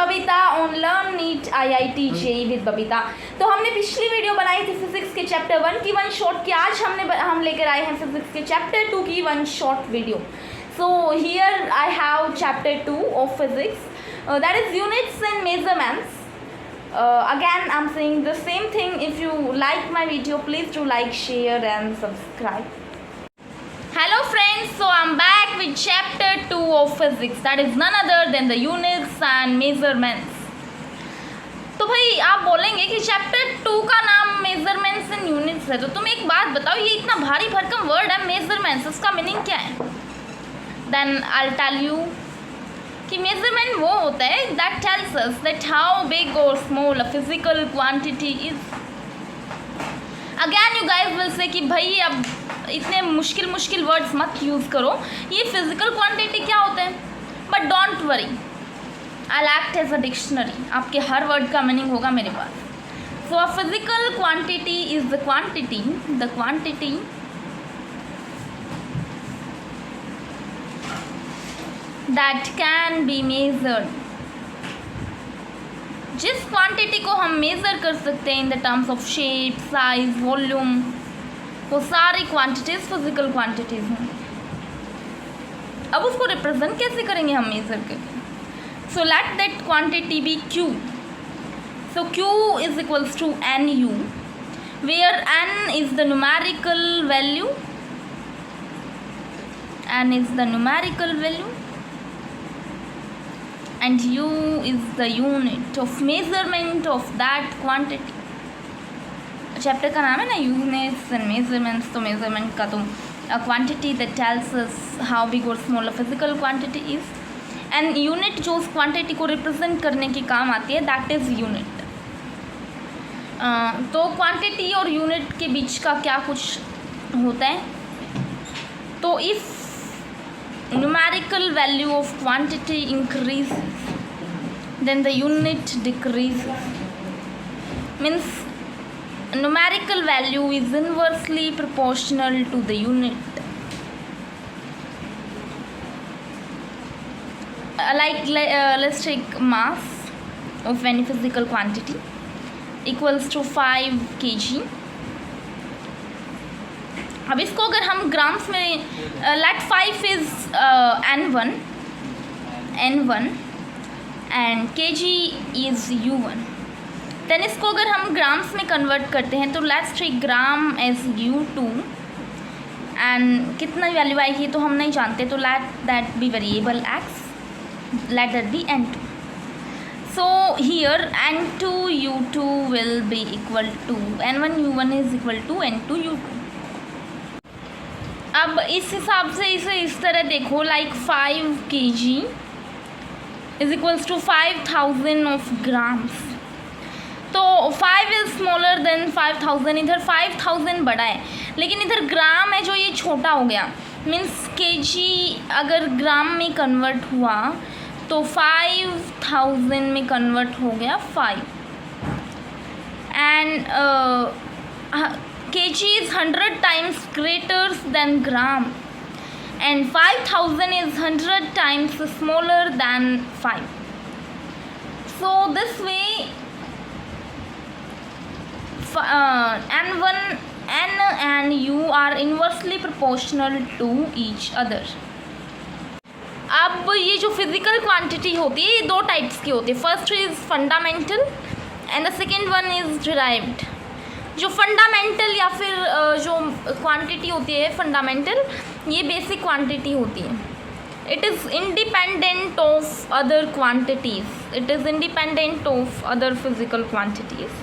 Babita on learn NEET IIT JEE with Babita. तो हमने पिछली वीडियो बनाई थी फिजिक्स के चैप्टर 1 की वन शॉर्ट की। आज हम लेकर आए हैं फिजिक्स के चैप्टर 2 की one short video. So here I have chapter 2 of physics, that is units and measurements. Again I'm saying the same thing. If you like my video, please do like, share and subscribe. Hello friends, so I'm back with chapter 2 of physics, that is none other than the units and measurements. तो भाई आप बोलेंगे कि chapter 2 का नाम measurements and units है, तो तुम एक बात बताओ, ये इतना भारी भरकम वर्ड है मेजरमेंट्स, इसका मीनिंग क्या है? Then I will tell you कि मेजरमेंट वो होता है that tells us that how big और small a physical quantity is. Again you guys will say कि भाई अब इतने मुश्किल वर्ड्स मत यूज़ करो, ये फिजिकल क्वांटिटी क्या होता है. But don't worry, I act as a dictionary, आपके हर वर्ड का मीनिंग होगा मेरे पास. So a physical quantity is the quantity that can be measured. जिस क्वांटिटी को हम मेज़र कर सकते हैं in the terms of shape, size, volume, वो सारी क्वांटिटीज़ फिजिकल क्वांटिटीज़ हैं. अब उसको रिप्रेजेंट कैसे करेंगे हम मेज़र करके? So let that quantity be Q. So Q is equals to NU, where N is the numerical value, N is the numerical value and U is the unit of measurement of that quantity. Chapter का नाम है ना units and measurements. तो measurement का तो quantity that tells us how big और small a physical quantity is, and unit जो उस क्वांटिटी को रिप्रेजेंट करने के काम आती है दैट इज यूनिट. तो क्वांटिटी और यूनिट के बीच का क्या कुछ होता है? तो if numerical value of quantity increases, then the unit decreases. Means numerical value is inversely proportional to the unit. Let's take mass of any physical quantity equals to 5 kg. अब इसको अगर हम ग्राम्स में let 5 is N1 and kg is U1, then इसको अगर हम grams में convert करते हैं तो let's take gram as U2 and कितना वैल्यू आएगी तो हम नहीं जानते, तो let that be variable x, let that be N2. So here N2 U2 will be equal to N1 U1 is equal to N2 U2. अब इस हिसाब से इसे इस तरह देखो, like 5 kg is equals to 5000 of grams. तो 5 is smaller than 5000. इधर 5000 बड़ा है, लेकिन इधर ग्राम है जो ये छोटा हो गया. मीन्स kg अगर ग्राम में कन्वर्ट हुआ तो 5000 में कन्वर्ट हो गया 5, and kg is 100 times greater than gram and 5000 is 100 times smaller than 5. So this way N1, N and U are inversely proportional to each other. अब ये जो फिजिकल क्वांटिटी होती है ये दो टाइप्स की होती है. First is fundamental and the second one is derived. जो फंडामेंटल या फिर जो क्वांटिटी होती है फंडामेंटल, ये बेसिक क्वांटिटी होती है. It is independent of other quantities, it is independent of other physical quantities.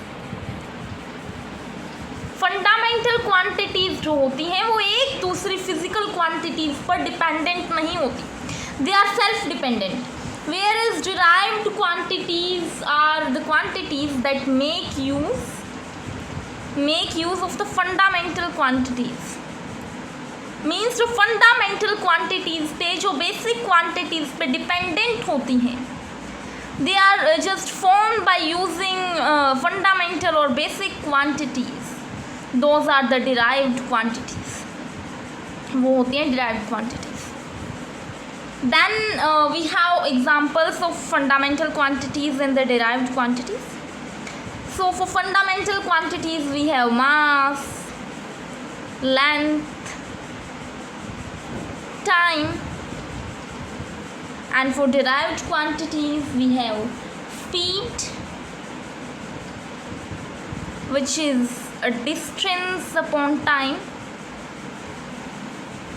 Fundamental quantities जो होती हैं वो एक दूसरी फिजिकल क्वांटिटीज़ पर डिपेंडेंट नहीं होती, they are self dependent. Where is derived quantities are the quantities that make use of the fundamental quantities. Means जो fundamental quantities पे जो basic quantities पे dependent होती हैं, they are just formed by using fundamental or basic quantities. Those are the derived quantities. वो होती हैं derived quantities. Then we have examples of fundamental quantities and the derived quantities. So for fundamental quantities we have mass, length, time, and for derived quantities we have speed, which is a distance upon time,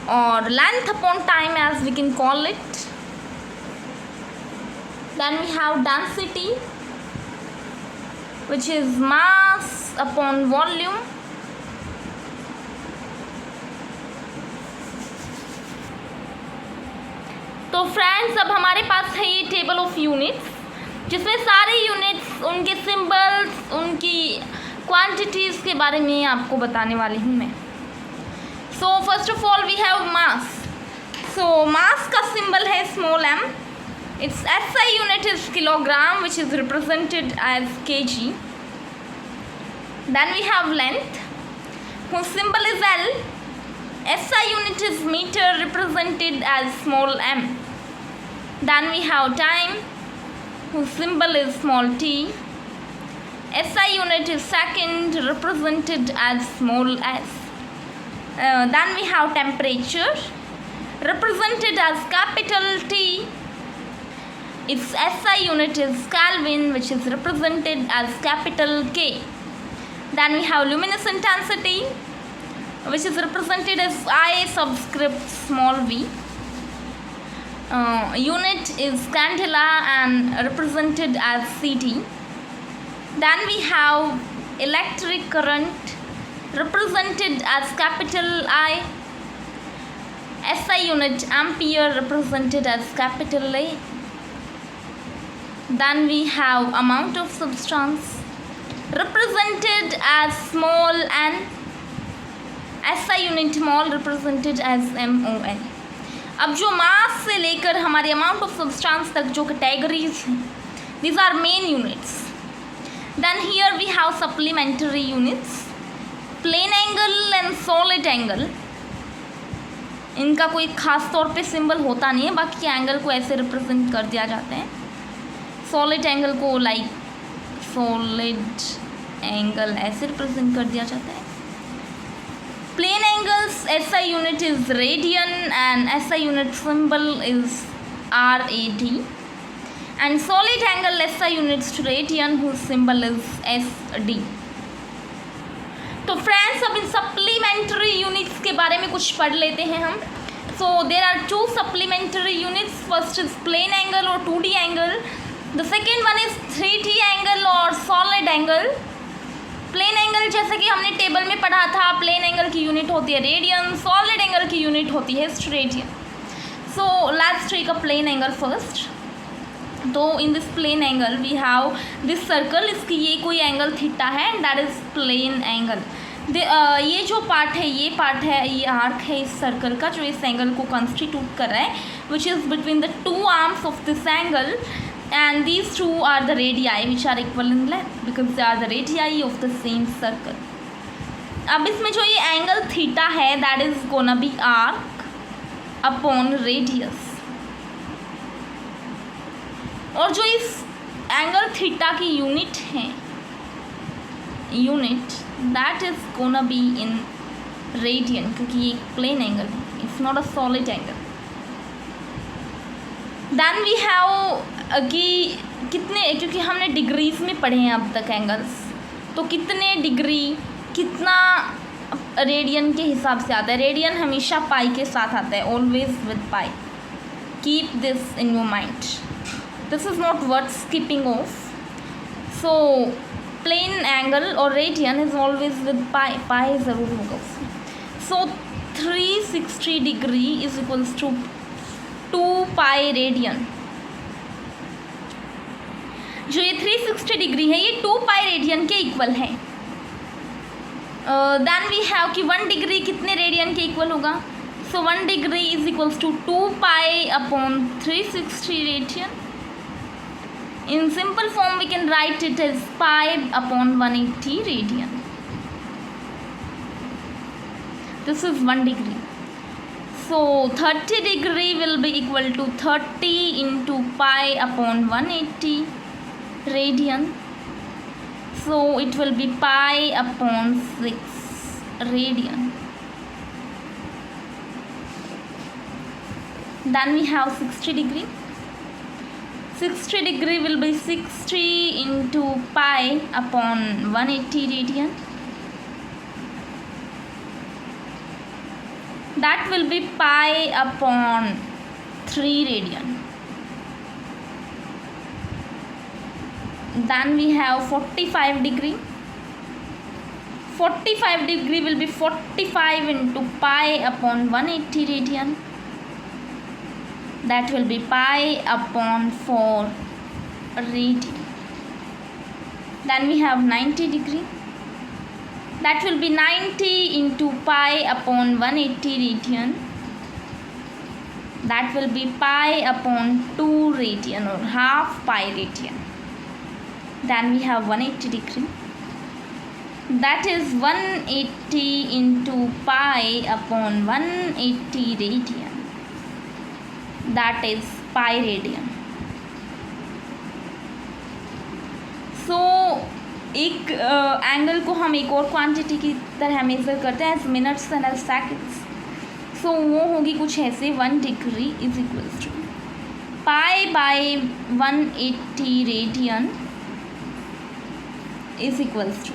or length upon time as we can call it. Then we have density, which is mass upon volume. तो friends अब हमारे पास है ये table of units, जिसमें सारे units, उनके symbols, उनकी quantities के बारे में आपको बताने वाली हूँ मैं. So first of all we have mass. So mass का सिंबल है small m. Its SI unit is kilogram, which is represented as kg. Then we have length, whose symbol is L. SI unit is meter, represented as small m. Then we have time, whose symbol is small t. SI unit is second, represented as small s. Then we have temperature, represented as capital T. Its SI unit is Kelvin, which is represented as capital K. Then we have luminous intensity, which is represented as I subscript small v. Unit is candela and represented as CT. Then we have electric current, represented as capital I. SI unit ampere, represented as capital A. Then we have amount of substance, represented as small n. SI unit mole represented as MOL. अब जो मास से लेकर हमारे amount of substance तक जो categories हैं, these are main units. Then here we have supplementary units, plane angle and solid angle. इनका कोई ख़ास तौर पे सिंबल होता नहीं है, बाकी एंगल को ऐसे रिप्रेजेंट कर दिया जाता है. सॉलिड एंगल को लाइक सॉलिड एंगल ऐसे रिप्रेजेंट कर दिया जाता है. Plane angles, SI unit is radian and SI unit symbol is RAD. And solid angle SI units to radian, whose symbol is SD. तो फ्रेंड्स अब इन सप्लीमेंट्री यूनिट्स के बारे में कुछ पढ़ लेते हैं हम. So there are two supplementary units. First is plane angle और 2D angle. The second one is 3D angle और सॉलिड एंगल. प्लेन एंगल जैसे कि हमने टेबल में पढ़ा था, प्लेन एंगल की यूनिट होती है रेडियन, सॉलिड एंगल की यूनिट होती है steradian. So let's take a plane angle first. तो in this plane angle we have this circle. इसकी ये कोई एंगल थीटा है and that is plane angle. ये जो पार्ट है, ये पार्ट है, ये आर्क है इस सर्कल का जो इस एंगल को कंस्टिट्यूट कर रहा है, which is between the two arms of this angle. And these two are the radii which are equal in length because they are the radii of the same circle. अब इसमें जो ये angle theta है that is gonna be arc upon radius. और जो इस angle theta की unit है, unit that is gonna be in radian, क्योंकि ये प्लेन एंगल है, it's not a solid angle. Then we have कि कितने, क्योंकि हमने डिग्रीज में पढ़े हैं अब तक एंगल्स, तो कितने डिग्री कितना रेडियन के हिसाब से आता है. रेडियन हमेशा पाई के साथ आता है, always with pi. Keep this in your mind, this is not worth skipping off. So plane angle और radian is always with pi. Pi ज़रूर होगा उसमें. So 360 degree is equals to 2 pi radian. जो ये 360 डिग्री है ये 2 pi radian के equal है. देन वी हैव कि 1 डिग्री कितने रेडियन के इक्वल होगा. So 1 degree is equals to 2 pi upon 360 radian. In simple form we can write it as pi upon 180 radian. This is 1 degree. So 30 degree will be equal to 30 into pi upon 180 radian. So it will be pi upon 6 radian. Then we have 60 degree. 60 degree will be 60 into pi upon 180 radian. That will be pi upon 3 radian. Then we have 45 degree. 45 degree will be 45 into pi upon 180 radian. That will be pi upon 4 radian. Then we have 90 degree. That will be 90 into pi upon 180 radian. That will be pi upon 2 radian or half pi radian. Then we have 180 degree. That is 180 into pi upon 180 radian. That is pi radian. So एक angle को हम एक और quantity की तरह measure करते हैं minutes and seconds. सो वो होगी कुछ ऐसे 1 degree is equals to pi by 180 radian is equals to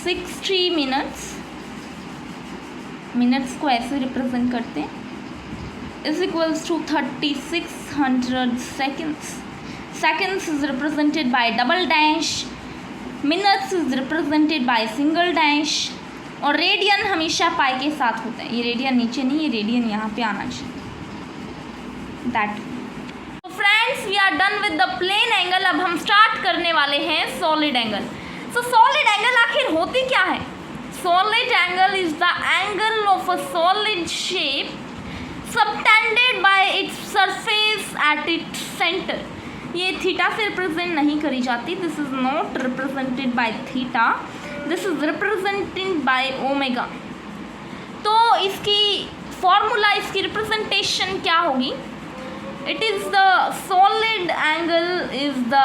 60 minutes. Minutes को ऐसे रिप्रेजेंट करते हैं is equals to 3600 seconds. Seconds is represented by double dash, minutes is represented by single dash, और radian हमेशा पाई के साथ होता है. ये रेडियन नीचे नहीं, ये रेडियन यहाँ पे आना चाहिए. That friends we are done with the plane angle. अब हम स्टार्ट करने वाले हैं solid angle. So solid angle आखिर होती क्या है? Solid angle is the angle of a solid shape subtended by its surface at its centre. ये थीटा से रिप्रेजेंट नहीं करी जाती. This is not represented by theta, this is represented by omega. तो इसकी फॉर्मूला, इसकी रिप्रेजेंटेशन क्या होगी? It is the solid angle is the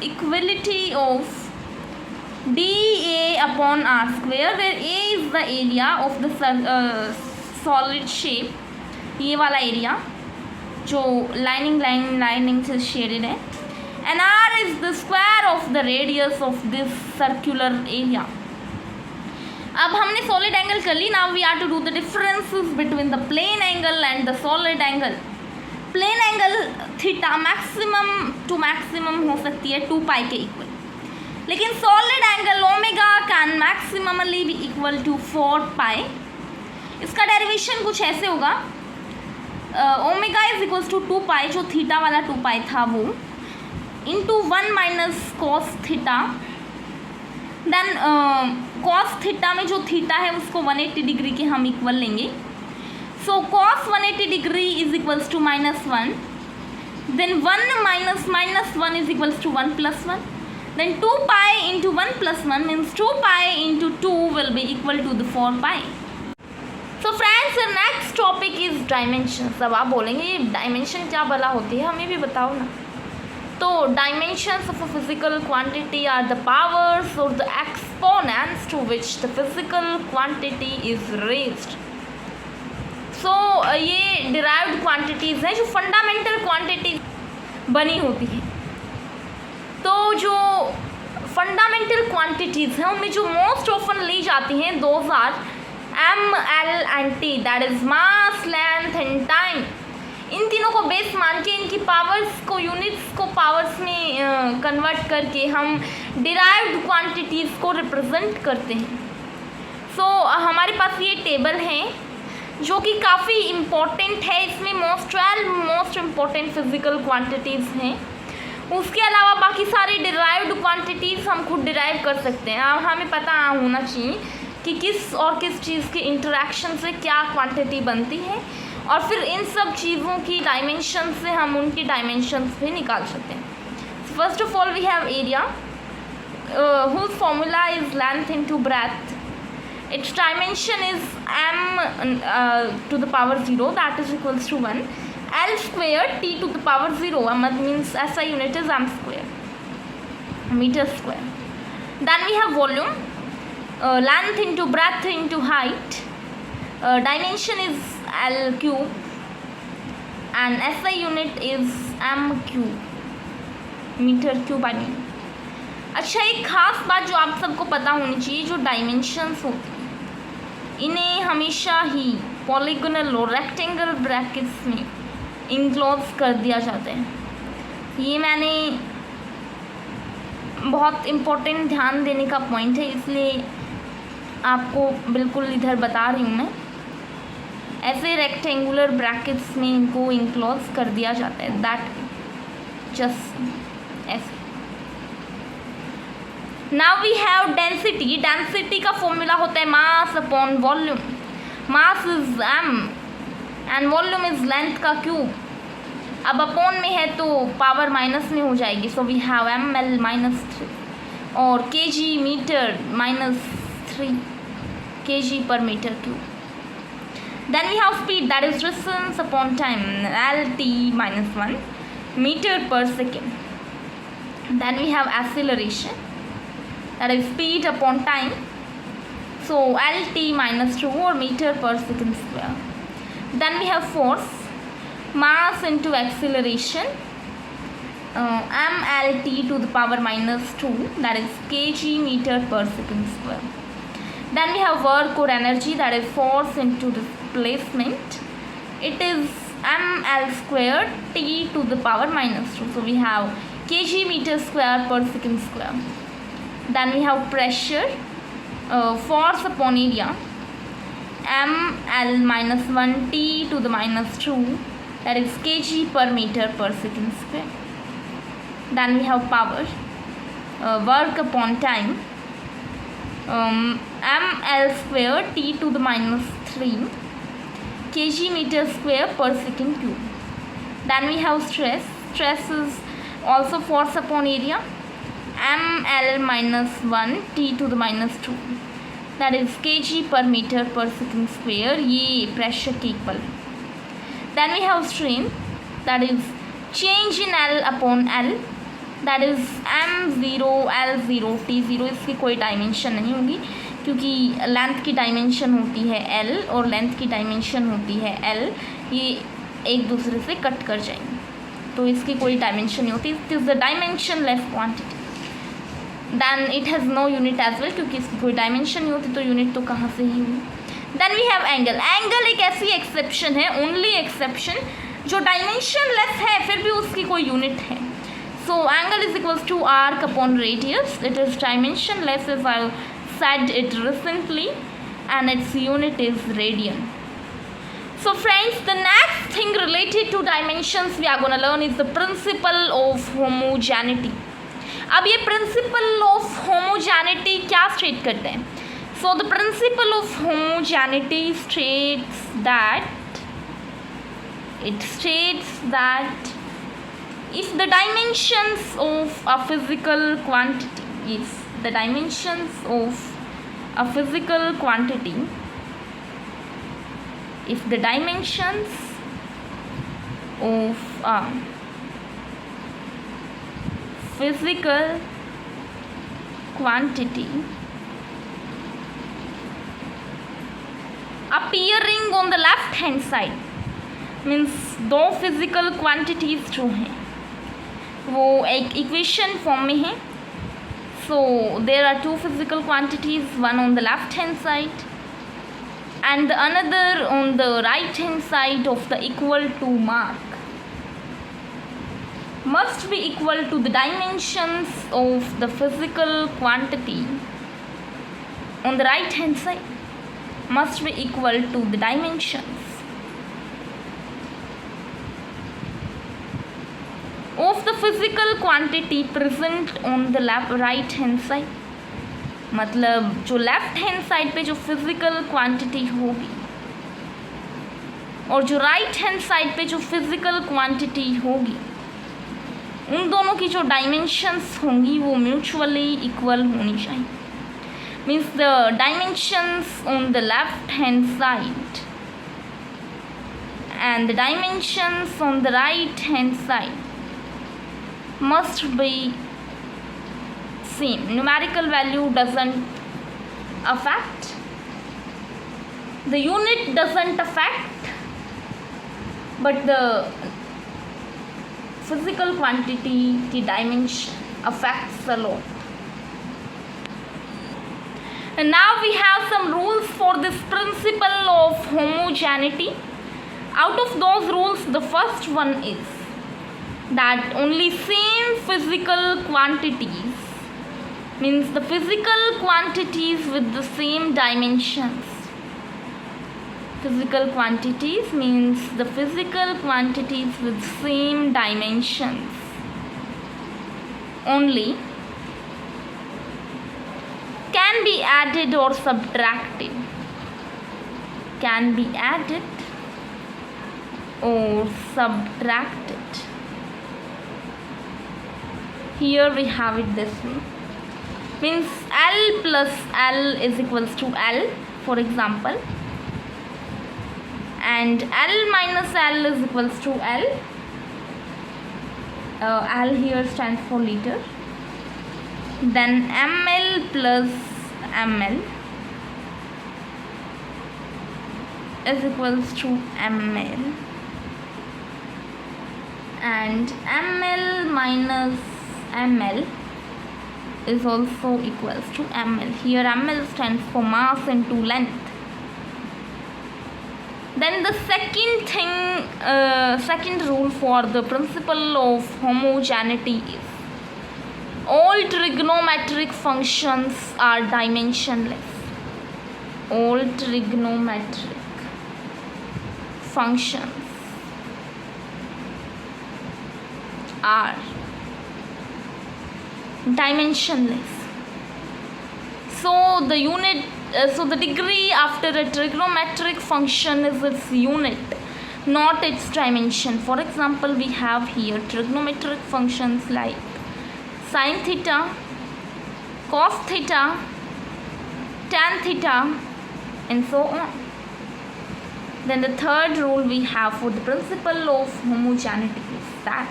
equality of D A upon R square, where A is the area of the solid shape. ये वाला area जो lining से shaded है, and R is the square of the radius of this circular area. अब हमने solid angle कर ली. Now we are to do the differences between the plane angle and the solid angle. Plane angle theta maximum to maximum हो सकती है 2 pi के equal, लेकिन solid angle omega can maximally be equal to 4 pi. इसका derivation कुछ ऐसे होगा, omega is equals to 2 pi, जो थीटा वाला 2 पाई था वो, into 1 minus cos theta. Then cos theta में जो थीटा है उसको 180 डिग्री के हम इक्वल लेंगे. So cos 180 degree is equals to -1. Then 1 minus 1 is equals to 1 + 1. Then 2 pi into 1 + 1 means 2 pi into 2 will be equal to the 4 pi. So friends next topic is dimensions. अब आप बोलेंगे ये dimension क्या भला होती है, हमें भी बताओ ना. तो dimensions of a physical quantity are the powers और the exponents to which the physical quantity is raised. So ये डिराइव्ड क्वांटिटीज़ हैं जो फंडामेंटल क्वांटिटी बनी होती है. तो जो फंडामेंटल क्वांटिटीज़ हैं उनमें जो मोस्ट ऑफन ली जाती हैं those are M, L and T, that is mass, length and time. इन तीनों को बेस मान के इनकी पावर्स को, यूनिट्स को पावर्स में कन्वर्ट करके हम डिराइव्ड क्वांटिटीज़ को रिप्रेजेंट करते हैं. सो हमारे पास ये टेबल है जो कि काफ़ी इम्पोर्टेंट है. इसमें 12 मोस्ट इम्पोर्टेंट फिजिकल क्वांटिटीज़ हैं. उसके अलावा बाकी सारी डिराइव्ड क्वांटिटीज़ हम खुद डिराइव कर सकते हैं. अब हमें पता होना चाहिए कि किस और किस चीज़ के इंटरेक्शन से क्या क्वांटिटी बनती है, और फिर इन सब चीज़ों की डायमेंशन से हम उनकी डायमेंशंस भी निकाल सकते हैं. First of all we have area whose formula is length into breadth its dimension is m to the power 0, that is equals to 1. L square t to the power 0 means SI unit is m square, meter square. Then we have volume, length into breadth into height. Dimension is L cube and SI unit is m cube, metre cube I mean. अच्छा, एक खास बात जो आप सबको पता होनी चाहिए, जो डायमेंशंस होती हैं इन्हें हमेशा ही पॉलीगोनल और रेक्टेंगल ब्रैकेट्स में इंक्लोज कर दिया जाता है. ये मैंने बहुत इम्पोर्टेंट ध्यान देने का पॉइंट है, इसलिए आपको बिल्कुल इधर बता रही हूँ मैं. ऐसे रेक्टेंगुलर ब्रैकेट्स में इनको इंक्लोज कर दिया जाता है, दैट जस्ट ऐसे. Now we have density. Density का फॉर्मूला होता है mass upon volume. Mass is m and volume is length का क्यूब. अब अपॉन में है तो पावर माइनस में हो जाएगी, so we have ml minus 3 और kg metre minus 3 kg per metre cube. Then we have speed, that is distance upon time, lt minus 1 metre per second. Then we have acceleration, that is speed upon time, so lt minus 2 or meter per second square. Then we have force, mass into acceleration, mlt to the power minus 2, that is kg meter per second square. Then we have work or energy, that is force into displacement, it is ml square t to the power minus 2, so we have kg meter square per second square. Then we have pressure, force upon area, ml minus 1 t to the minus 2, that is kg per meter per second square. Then we have power, work upon time, ml square t to the minus 3 kg meter square per second cube. Then we have stress. Stress is also force upon area, ml minus 1 t to the minus 2, that is kg per meter per second square. ये pressure के equal. Then we have strain, that is change in L upon L, that is m0 L0 T0. इसकी कोई dimension नहीं होगी क्योंकि length की dimension होती है L और लेंथ की डायमेंशन होती है L. ये एक दूसरे से कट कर जाएंगे, तो इसकी कोई डायमेंशन नहीं होती. It is the dimensionless quantity. Then it has no unit as well, क्योंकि इसकी कोई डायमेंशन नहीं होती तो यूनिट तो कहाँ से ही हुई. Then we have angle. Angle एक ऐसी एक्सेप्शन है, ओनली एक्सेप्शन, जो डायमेंशन लेस है फिर भी उसकी कोई यूनिट है. So angle is equals to arc upon radius. It is dimensionless, is I said it recently, and its unit is radian. So friends, the next thing related to dimensions we are going to learn is the principle of homogeneity. अब ये principal of homogeneity क्या state करते हैं? So the principal of homogeneity states that if the dimensions of a physical quantity, if the dimensions of a physical quantity, if the dimensions of a physical quantity appearing on the left hand side, means दो physical quantities जो हैं वो एक equation form में है. So there are two physical quantities, one on the left hand side and the another on the right hand side of the equal to mark, must be equal to the dimensions of the physical quantity on the right hand side, must be equal to the dimensions of the physical quantity present on the right hand side. मतलब जो left hand side पे जो physical quantity होगी और जो right hand side पे जो physical quantity होगी, उन दोनों की जो डायमेंशंस होंगी वो म्यूचुअली इक्वल होनी चाहिए. means the dimensions on the left hand side and the dimensions on the right hand side must be same. Numerical value doesn't affect, the unit doesn't affect, but the physical quantity, the dimension affects a lot. And now we have some rules for this principle of homogeneity. Out of those rules, the first one is that only same physical quantities, means the physical quantities with the same dimensions. Physical quantities means the physical quantities with same dimensions only can be added or subtracted. Can be added or subtracted. Here we have it this way. Means L plus L is equals to L, for example, and L minus L is equals to L. L here stands for liter. Then ml plus ml is equals to ml, and ml minus ml is also equals to ml. Here ml stands for mass into length. Then the second rule for the principle of homogeneity is all trigonometric functions are dimensionless. All trigonometric functions are dimensionless. So the unit, so the degree after a trigonometric function is its unit, not its dimension. For example, we have here trigonometric functions like sin theta, cos theta, tan theta, and so on. Then the third rule we have for the principle of homogeneity is that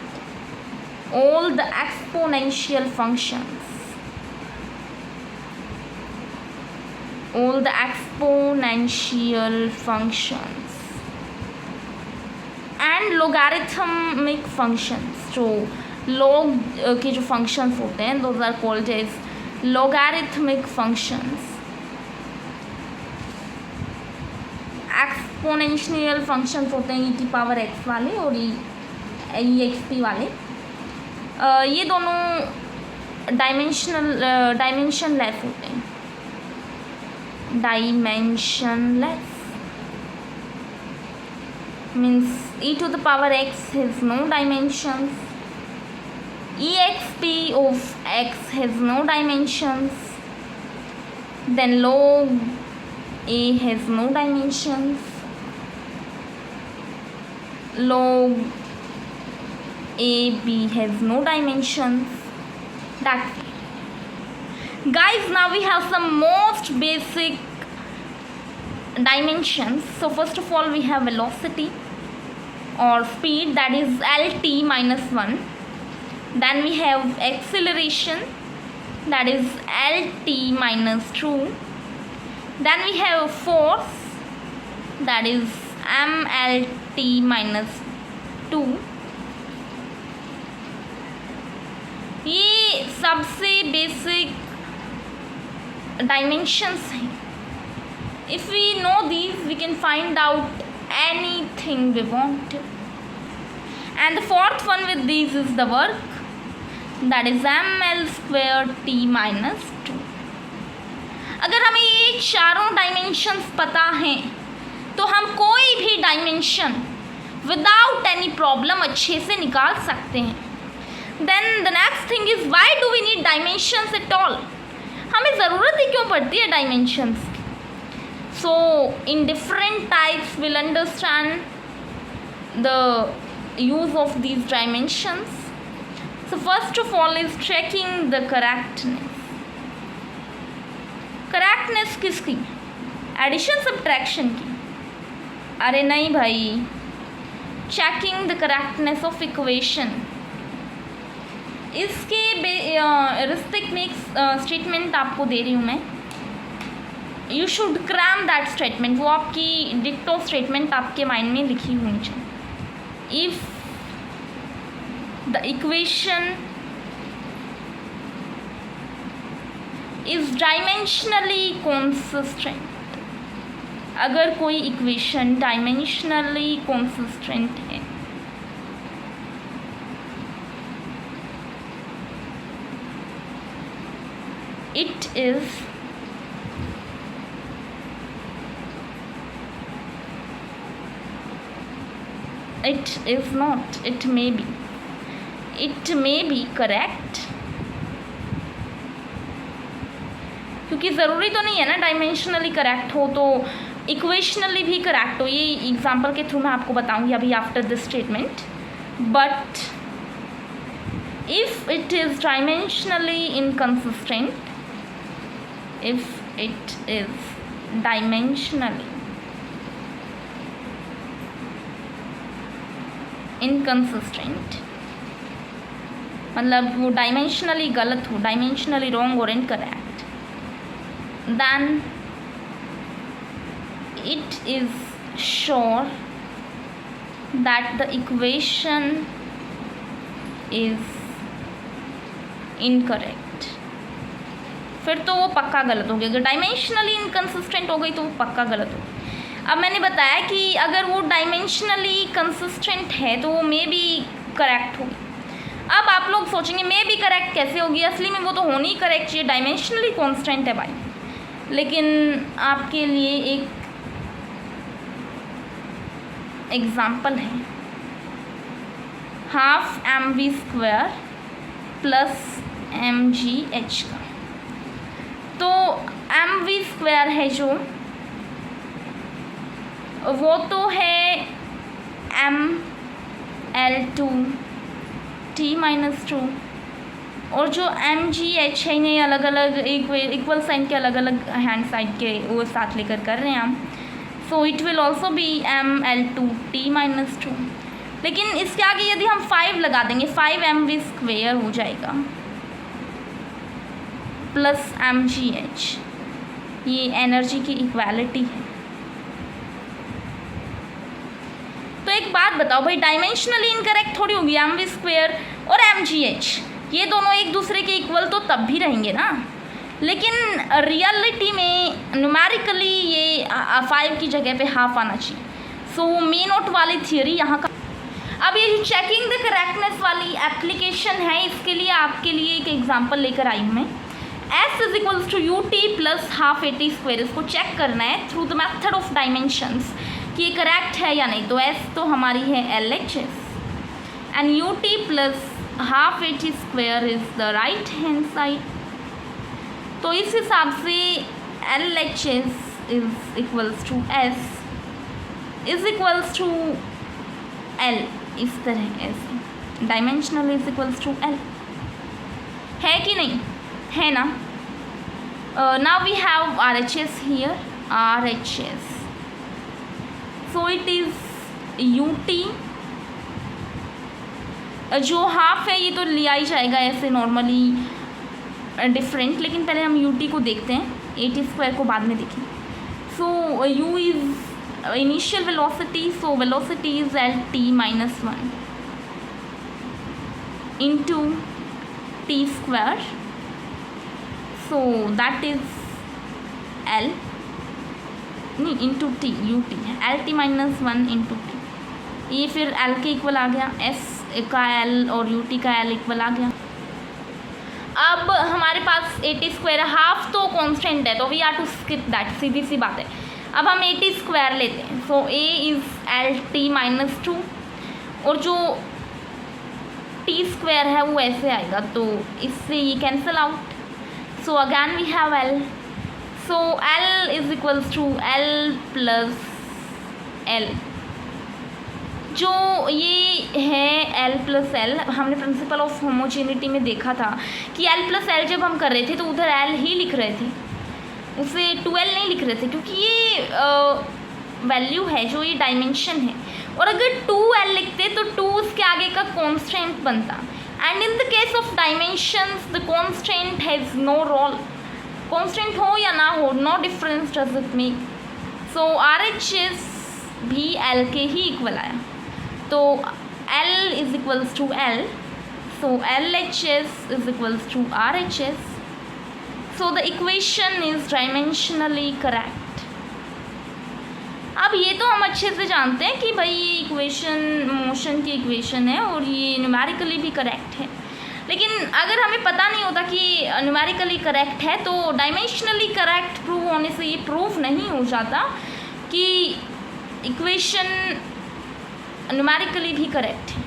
all the exponential functions, and logarithmic functions, so log के जो functions होते हैं, those are called as logarithmic functions. Exponential functions होते हैं e power x वाले और exp वाले. ये दोनों डायमेंशनलेस होते हैं. Dimensionless means e to the power x has no dimensions, exp of x has no dimensions, then log a has no dimensions, log ab has no dimensions. That's it. Guys, now we have some most basic dimensions. So first of all, we have velocity or speed, that is lt minus 1. Then we have acceleration, that is lt minus 2. Then we have force, that is mlt minus 2. ये सबसे basic dimensions हैं. If we know these, we can find out anything we want. And the fourth one with these is the work, that is ml square t minus 2. अगर हमें ये चारों dimensions पता हैं तो हम कोई भी डायमेंशन विदाउट एनी प्रॉब्लम अच्छे से निकाल सकते हैं. Then the next thing is why do we need dimensions at all. हमें ज़रूरत ही क्यों पड़ती है डायमेंशंस की. So in different types will understand the use of these dimensions. So first of all is checking the correctness. Correctness किसकी, addition subtraction की? अरे नहीं भाई, checking the correctness of equation. इसके रिस्ट्रिक्ट में स्टेटमेंट आपको दे रही हूँ मैं, you should cram that statement. वो आपकी डिक्टो स्टेटमेंट आपके माइंड में लिखी होनी चाहिए। If the equation is dimensionally consistent, अगर कोई इक्वेशन डायमेंशनली कॉन्सिस्टेंट है, it is not, it may be correct, क्योंकि ज़रूरी तो नहीं है ना डायमेंशनली करेक्ट हो तो इक्वेशनली भी करेक्ट हो। ये एग्जांपल के थ्रू मैं आपको बताऊंगी अभी after this statement. But if it is dimensionally inconsistent, if it is dimensionally inconsistent, मतलब वो डायमेंशनली गलत हो, डायमेंशनली रॉन्ग और incorrect, then it is sure that the equation is incorrect. फिर तो वो पक्का गलत हो गया। अगर डायमेंशनली इनकंसिस्टेंट हो गई तो वो पक्का गलत हो गई। अब मैंने बताया कि अगर वो डायमेंशनली कंसिस्टेंट है तो वो मे बी करेक्ट होगी। अब आप लोग सोचेंगे मे बी करेक्ट कैसे होगी, असली में वो तो होनी ही करेक्ट चाहिए, डायमेंशनली कॉन्स्टेंट है भाई। लेकिन आपके लिए एक एग्जाम्पल है, हाफ mv² प्लस mgh का। तो mv² है जो, वो तो है ml2 t-2, और जो mgh है ये अलग अलग इक्वल साइन के अलग अलग हैंड साइड के वो साथ लेकर कर रहे हैं हम। So it will also be ml2 t-2। लेकिन इसके आगे यदि हम 5 लगा देंगे, 5mv² हो जाएगा प्लस mgh। ये एनर्जी की इक्वालिटी है। तो एक बात बताओ भाई, डायमेंशनली इनकरेक्ट थोड़ी होगी mv² और mgh, ये दोनों एक दूसरे के इक्वल तो तब भी रहेंगे ना। लेकिन रियलिटी में न्यूमेरिकली ये 5 की जगह पे हाफ आना चाहिए। सो मे नोट वाली थियोरी यहाँ का। अब ये जो चेकिंग द करेक्टनेस वाली एप्लीकेशन है, इसके लिए आपके लिए एक एग्जांपल लेकर आई हूँ मैं। S is equals to ut plus half at²। इसको चेक करना है through the method of dimensions कि ये करेक्ट है या नहीं। तो S तो हमारी है LHS and ut plus half at² is the right hand side. तो इस हिसाब से LHS is equals to S is equals to L, इस तरह ऐसे dimensional is equals to L है कि नहीं, है ना। Now we have RHS here, RHS, so it is UT। जो हाफ है ये तो लिया ही जाएगा ऐसे नॉर्मली डिफरेंट, लेकिन पहले हम UT को देखते हैं, at² को बाद में देखें। सो U is initial velocity, so velocity is Lt-1 into t², so that is L नहीं into t, ut है, Lt-1 into t। ये फिर L के इक्वल आ गया, S का L और ut का L इक्वल आ गया। अब हमारे पास at², हाफ तो कांस्टेंट है तो we are to skip that, सीधी सी बात है। अब हम at² लेते हैं, सो a इज़ Lt-2 और जो t² है वो ऐसे आएगा, तो इससे ये cancel out. So again we have L, so L is equals to L plus L। जो ये है L प्लस L, हमने प्रिंसिपल ऑफ होमोजेनिटी में देखा था कि L प्लस L जब हम कर रहे थे तो उधर L ही लिख रहे थे। उसे 2L नहीं लिख रहे थे क्योंकि ये वैल्यू है जो ये डायमेंशन है, और अगर 2L लिखते तो 2 उसके आगे का कॉन्स्टेंट बनता, and in the case of dimensions the constant has no role, constant हो या ना हो, no difference does it make. So RHS भी L के ही इक्वल आया, तो L is equals to L, so LHS is equals to RHS, so the equation is dimensionally correct। अब ये तो हम अच्छे से जानते हैं कि भाई ये इक्वेशन मोशन की इक्वेशन है और ये न्यूमेरिकली भी करेक्ट है, लेकिन अगर हमें पता नहीं होता कि न्यूमेरिकली करेक्ट है तो डायमेंशनली करेक्ट प्रूव होने से ये प्रूव नहीं हो जाता कि इक्वेशन न्यूमेरिकली भी करेक्ट है।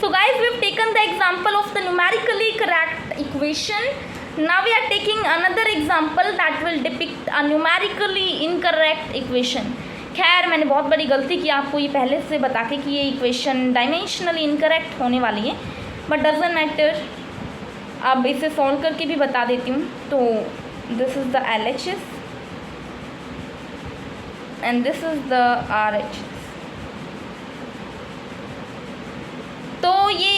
So guys, we've taken the example of the numerically correct equation. Now we are taking another example that will depict a numerically incorrect equation. खैर मैंने बहुत बड़ी गलती की आपको ये पहले से बता के कि ये इक्वेशन डायमेंशनली इनकरेक्ट होने वाली है, बट डजंट मैटर, अब इसे सॉल्व करके भी बता देती हूँ। तो this is the LHS and this is the RHS। तो ये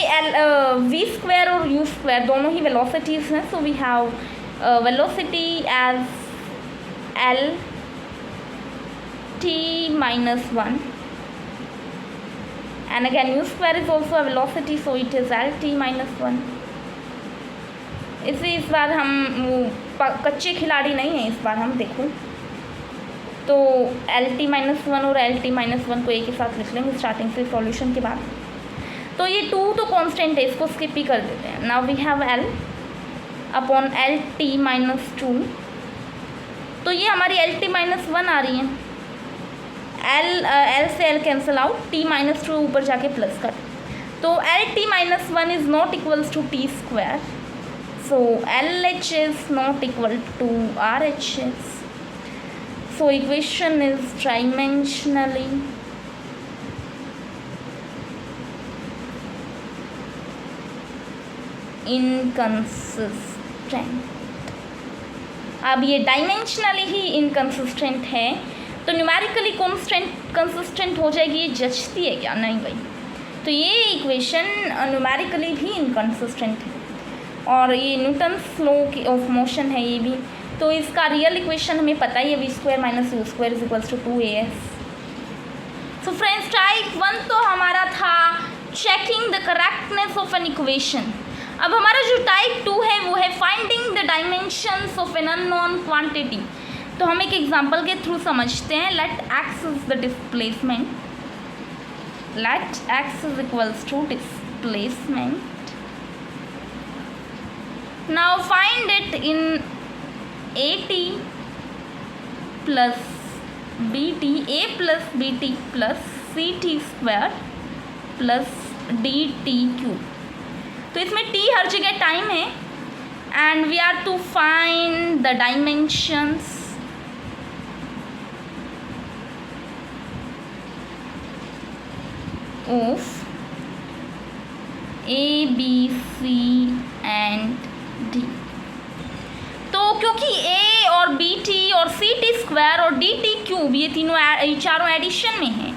v स्क्वायर और u स्क्वायर दोनों ही वेलोसिटीज़ हैं, so we have velocity as L t minus 1 and again u square is also a velocity, so it is L t minus 1। इस बार हम कच्चे खिलाड़ी नहीं हैं, इस बार हम देखो तो L t minus 1 और L t minus 1 को एक ही साथ लिख लेंगे स्टार्टिंग से सॉल्यूशन के बाद। तो ये 2 तो कांस्टेंट है, इसको स्किप ही कर देते हैं। Now we have L upon L t minus 2, तो ये हमारी L t minus 1 आ रही है, L से L cancel out, t minus 2 ऊपर जाके प्लस कर, तो L t minus 1 is not equals to t square, so LH is not equal to RHS, so equation is dimensionally inconsistent. अब ये dimensionally ही inconsistent है तो न्यूमेरिकली कंसिस्टेंट हो जाएगी, ये जचती है क्या? नहीं भाई, तो ये इक्वेशन न्यूमेरिकली भी इनकंसिस्टेंट है, और ये न्यूटन्स लॉ ऑफ मोशन है ये भी, तो इसका रियल इक्वेशन हमें पता ही है, v square minus u square is equals to 2as। So friends, type 1 तो हमारा था checking the correctness of an equation. अब हमारा जो टाइप 2 है वो है finding the dimensions of an unknown quantity. तो हम एक एग्जांपल के थ्रू समझते हैं। Let x is the displacement, let x is equals to displacement. Now find it in at plus bt, a plus bt plus ct square plus dt cube. तो इसमें t हर जगह टाइम है, and we are to find the dimensions of a b c and d। तो क्योंकि a और bt और ct square और dt क्यूब ये चारों एडिशन में हैं,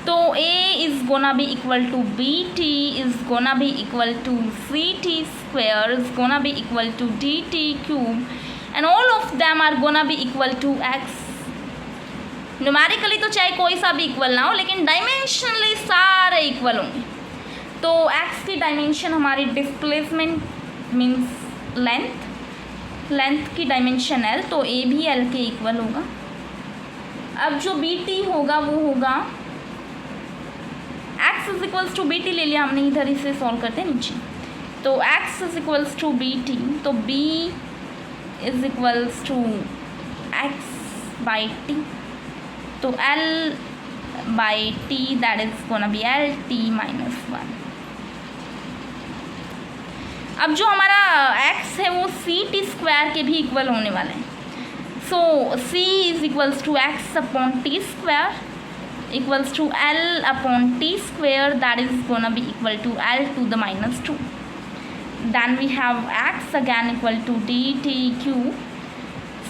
तो a is gonna be equal to bt is gonna be equal to ct square is gonna be equal to dt cube, and all of them are gonna be equal to x। Numerically तो चाहे कोई सा भी equal ना हो, लेकिन dimensionally सारे equal होंगे। तो x की डायमेंशन हमारी डिस्प्लेसमेंट मीन्स लेंथ की डायमेंशन l, तो a भी l के इक्वल होगा। अब जो bt होगा वो होगा x is equals to bt ले लिया हमने, इधर इसे सॉल्व करते हैं नीचे, तो x is equals to bt, तो b is equals to x by t, तो l by t that is gonna be l t minus 1। अब जो हमारा x है वो ct स्क्वायर के भी इक्वल होने वाला है, so c is equals to x upon t square equals to L upon t square, that is gonna be equal to L to the minus 2. Then we have x again equal to dt cube,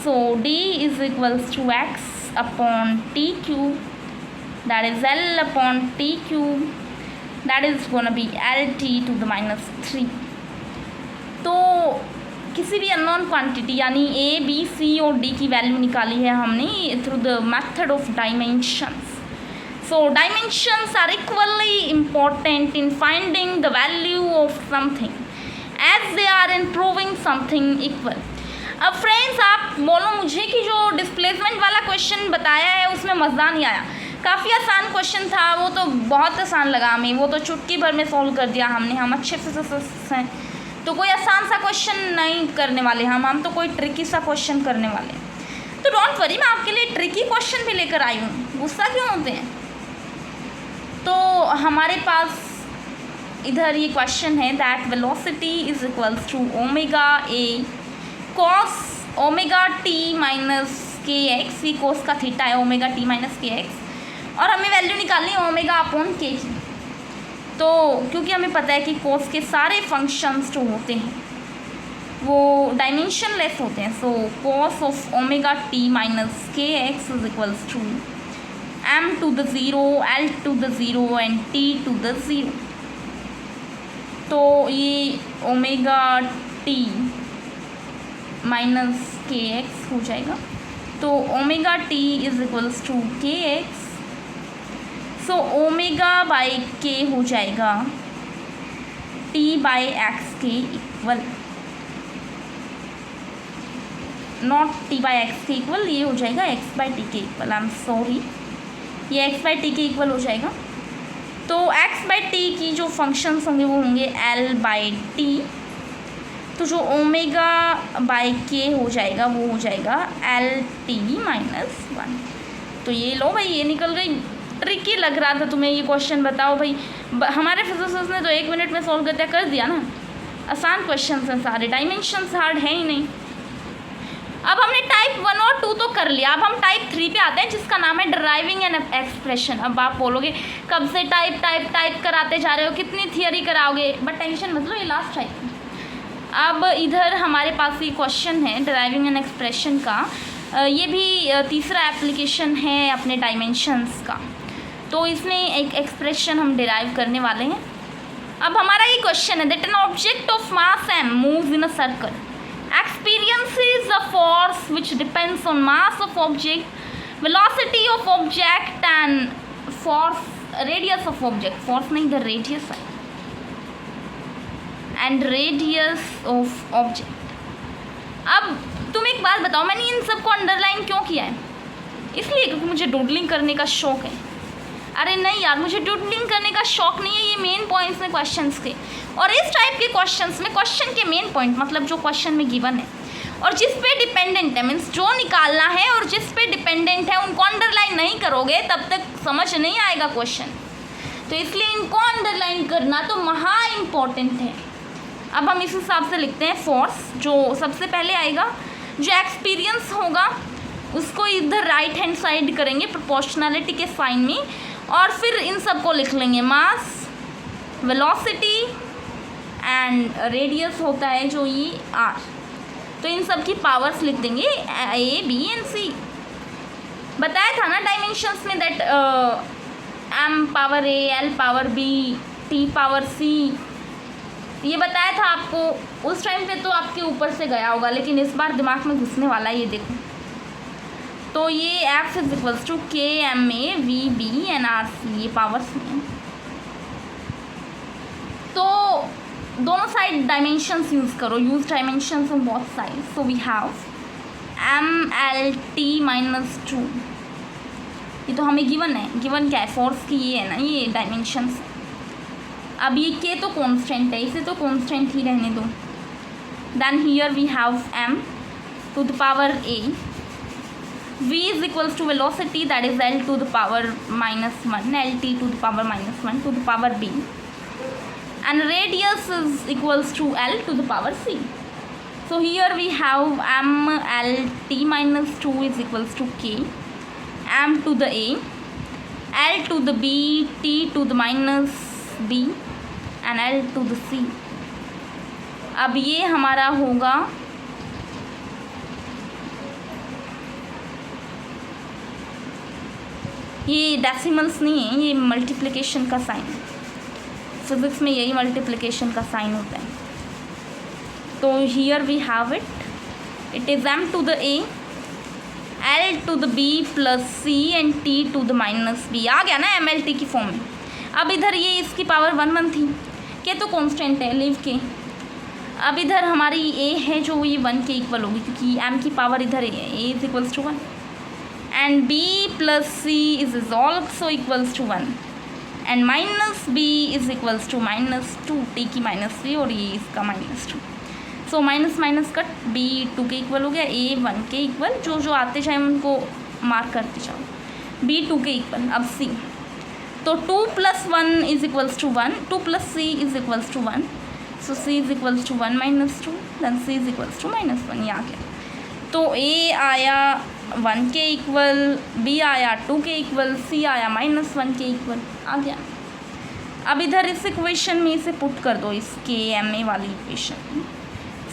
So d is equals to x upon t cube, that is L upon t cube, that is gonna be LT to the minus 3. तो किसी भी unknown quantity यानी a, b, c और d की value निकाली है हमने through the method of dimensions. So dimensions are equally important in finding the value of something as they are in proving something equal. अब फ्रेंड्स आप बोलो मुझे कि जो डिस्प्लेसमेंट वाला क्वेश्चन बताया है उसमें मज़ा नहीं आया. काफ़ी आसान क्वेश्चन था, वो तो बहुत आसान लगा हमें, वो तो चुटकी भर में सॉल्व कर दिया हमने. हम अच्छे फिजिसिस्ट हैं तो कोई आसान सा क्वेश्चन नहीं करने वाले हम तो कोई ट्रिकी सा क्वेश्चन करने वाले हैं. तो डोंट वरी, मैं आपके लिए ट्रिकी क्वेश्चन भी लेकर आई हूँ. गुस्सा क्यों होते हैं? तो हमारे पास इधर ये क्वेश्चन है that velocity is equals to omega A cos omega T minus K X. ये कोस का थीटा है, omega T minus K X, और हमें वैल्यू निकालनी है ओमेगा अपॉन के की. तो क्योंकि हमें पता है कि कोस के सारे फंक्शंस जो होते हैं वो डायमेंशन लेस होते हैं. So cos of omega T minus K X is equals to m to the 0, l to the 0 and t to the 0. तो ये omega T minus K X हो जाएगा. तो omega T is equals to K X. So omega by K हो जाएगा T by X के equal, not T by X के equal, ये हो जाएगा एक्स बाई टी के इक्वल. आई एम सॉरी, ये एक्स बाई टी के इक्वल हो जाएगा. तो एक्स बाई टी की जो फंक्शंस होंगे वो होंगे एल बाई टी. तो जो ओमेगा बाई के हो जाएगा वो हो जाएगा एल टी माइनस 1. तो ये लो भाई, ये निकल गई. ट्रिकी लग रहा था तुम्हें ये क्वेश्चन, बताओ भाई. हमारे फिजिसिस्ट ने तो 1 मिनट में सॉल्व कर दिया ना. आसान क्वेश्चन हैं सारे, डायमेंशंस हार्ड है ही नहीं. अब हमने टाइप 1 और 2 तो कर लिया, अब हम टाइप 3 पे आते हैं जिसका नाम है डराइविंग एन एक्सप्रेशन. अब आप बोलोगे कब से टाइप कराते जा रहे हो, कितनी थियरी कराओगे, बट टेंशन मत लो, ये लास्ट टाइप. अब इधर हमारे पास ये क्वेश्चन है डराइविंग एन एक्सप्रेशन का. ये भी तीसरा एप्लीकेशन है अपने डायमेंशंस का. तो इसमें एक एक्सप्रेशन हम डिराइव करने वाले हैं. अब हमारा ये क्वेश्चन है that an object of mass m moves in a circle, experiences a force which depends on mass of object, velocity of object and force radius of object, force नहीं the radius है, and radius of object. अब तुम एक बात बताओ, मैंने इन सबको underline क्यों किया है? इसलिए क्योंकि मुझे डूडलिंग करने का शौक है. अरे नहीं यार, मुझे डूडलिंग करने का शौक नहीं है, ये मेन पॉइंट्स हैं क्वेश्चंस के. और इस टाइप के क्वेश्चंस में क्वेश्चन के मेन पॉइंट मतलब जो क्वेश्चन में गिवन है और जिस पे डिपेंडेंट है, मीन्स जो निकालना है और जिस पे डिपेंडेंट है, उनको अंडरलाइन नहीं करोगे तब तक समझ नहीं आएगा क्वेश्चन. तो इसलिए इनको अंडरलाइन करना तो महा इम्पॉर्टेंट है. अब हम इस हिसाब से लिखते हैं फोर्स, जो सबसे पहले आएगा जो एक्सपीरियंस होगा उसको इधर राइट हैंड साइड करेंगे प्रोपोर्शनलिटी के साइन में, और फिर इन सब को लिख लेंगे मास, वेलोसिटी एंड रेडियस होता है जो ये आर. तो इन सब की पावर्स लिख देंगे ए बी एंड सी. बताया था ना डायमेंशंस में that M power A, L power B, T power C, ये बताया था आपको. उस टाइम पे तो आपके ऊपर से गया होगा, लेकिन इस बार दिमाग में घुसने वाला है, ये देखो. तो ये F is equals to K M A V B and R C, ये पावर्स में. तो दोनों साइड डायमेंशंस यूज़ करो, use dimensions on both side. So we have M L T minus 2. ये तो हमें गिवन है, गिवन क्या है, फोर्स की ये है ना, ये डायमेंशंस. अब ये के तो कांस्टेंट है, इसे तो कांस्टेंट ही रहने दो. Then here we have m to the power a, v is equals to velocity, that is l to the power minus 1, lt to the power minus 1 to the power b, and radius is equals to l to the power c. So here we have m l t minus 2 is equals to k, m to the a, l to the b, t to the minus b and l to the c. अब ये हमारा होगा ये decimals नहीं है, ये multiplication का sign है। फिजिक्स में यही मल्टीप्लिकेशन का साइन होता है। तो here we have it, it is m to the a, l to the b plus c and t to the minus b। आ गया ना mlt की फॉर्म में। अब इधर ये इसकी पावर 1 थी, के तो कांस्टेंट है, लीव के। अब इधर हमारी a है जो ये 1 के इक्वल होगी, क्योंकि m की पावर इधर a है, a is equals to 1 and b plus c is also equals to 1 and minus b is equals to -2, t की -3 और ये इसका -2। So minus minus cut, b 2 के इक्वल हो गया, a 1 के इक्वल, जो आते जाए उनको मार्क करते जाओ, b 2 के इक्वल। अब c, तो 2 + 1 is equals to 1, 2 + c is equals to 1, so c is equals to 1 - 2, then c is equals to -1। ये आ गया। तो a आया 1 के इक्वल, b आया 2 के इक्वल, c आया -1 के इक्वल, आ गया। अब इधर इस इक्वेशन में इसे पुट कर दो, इसके ma वाली equation.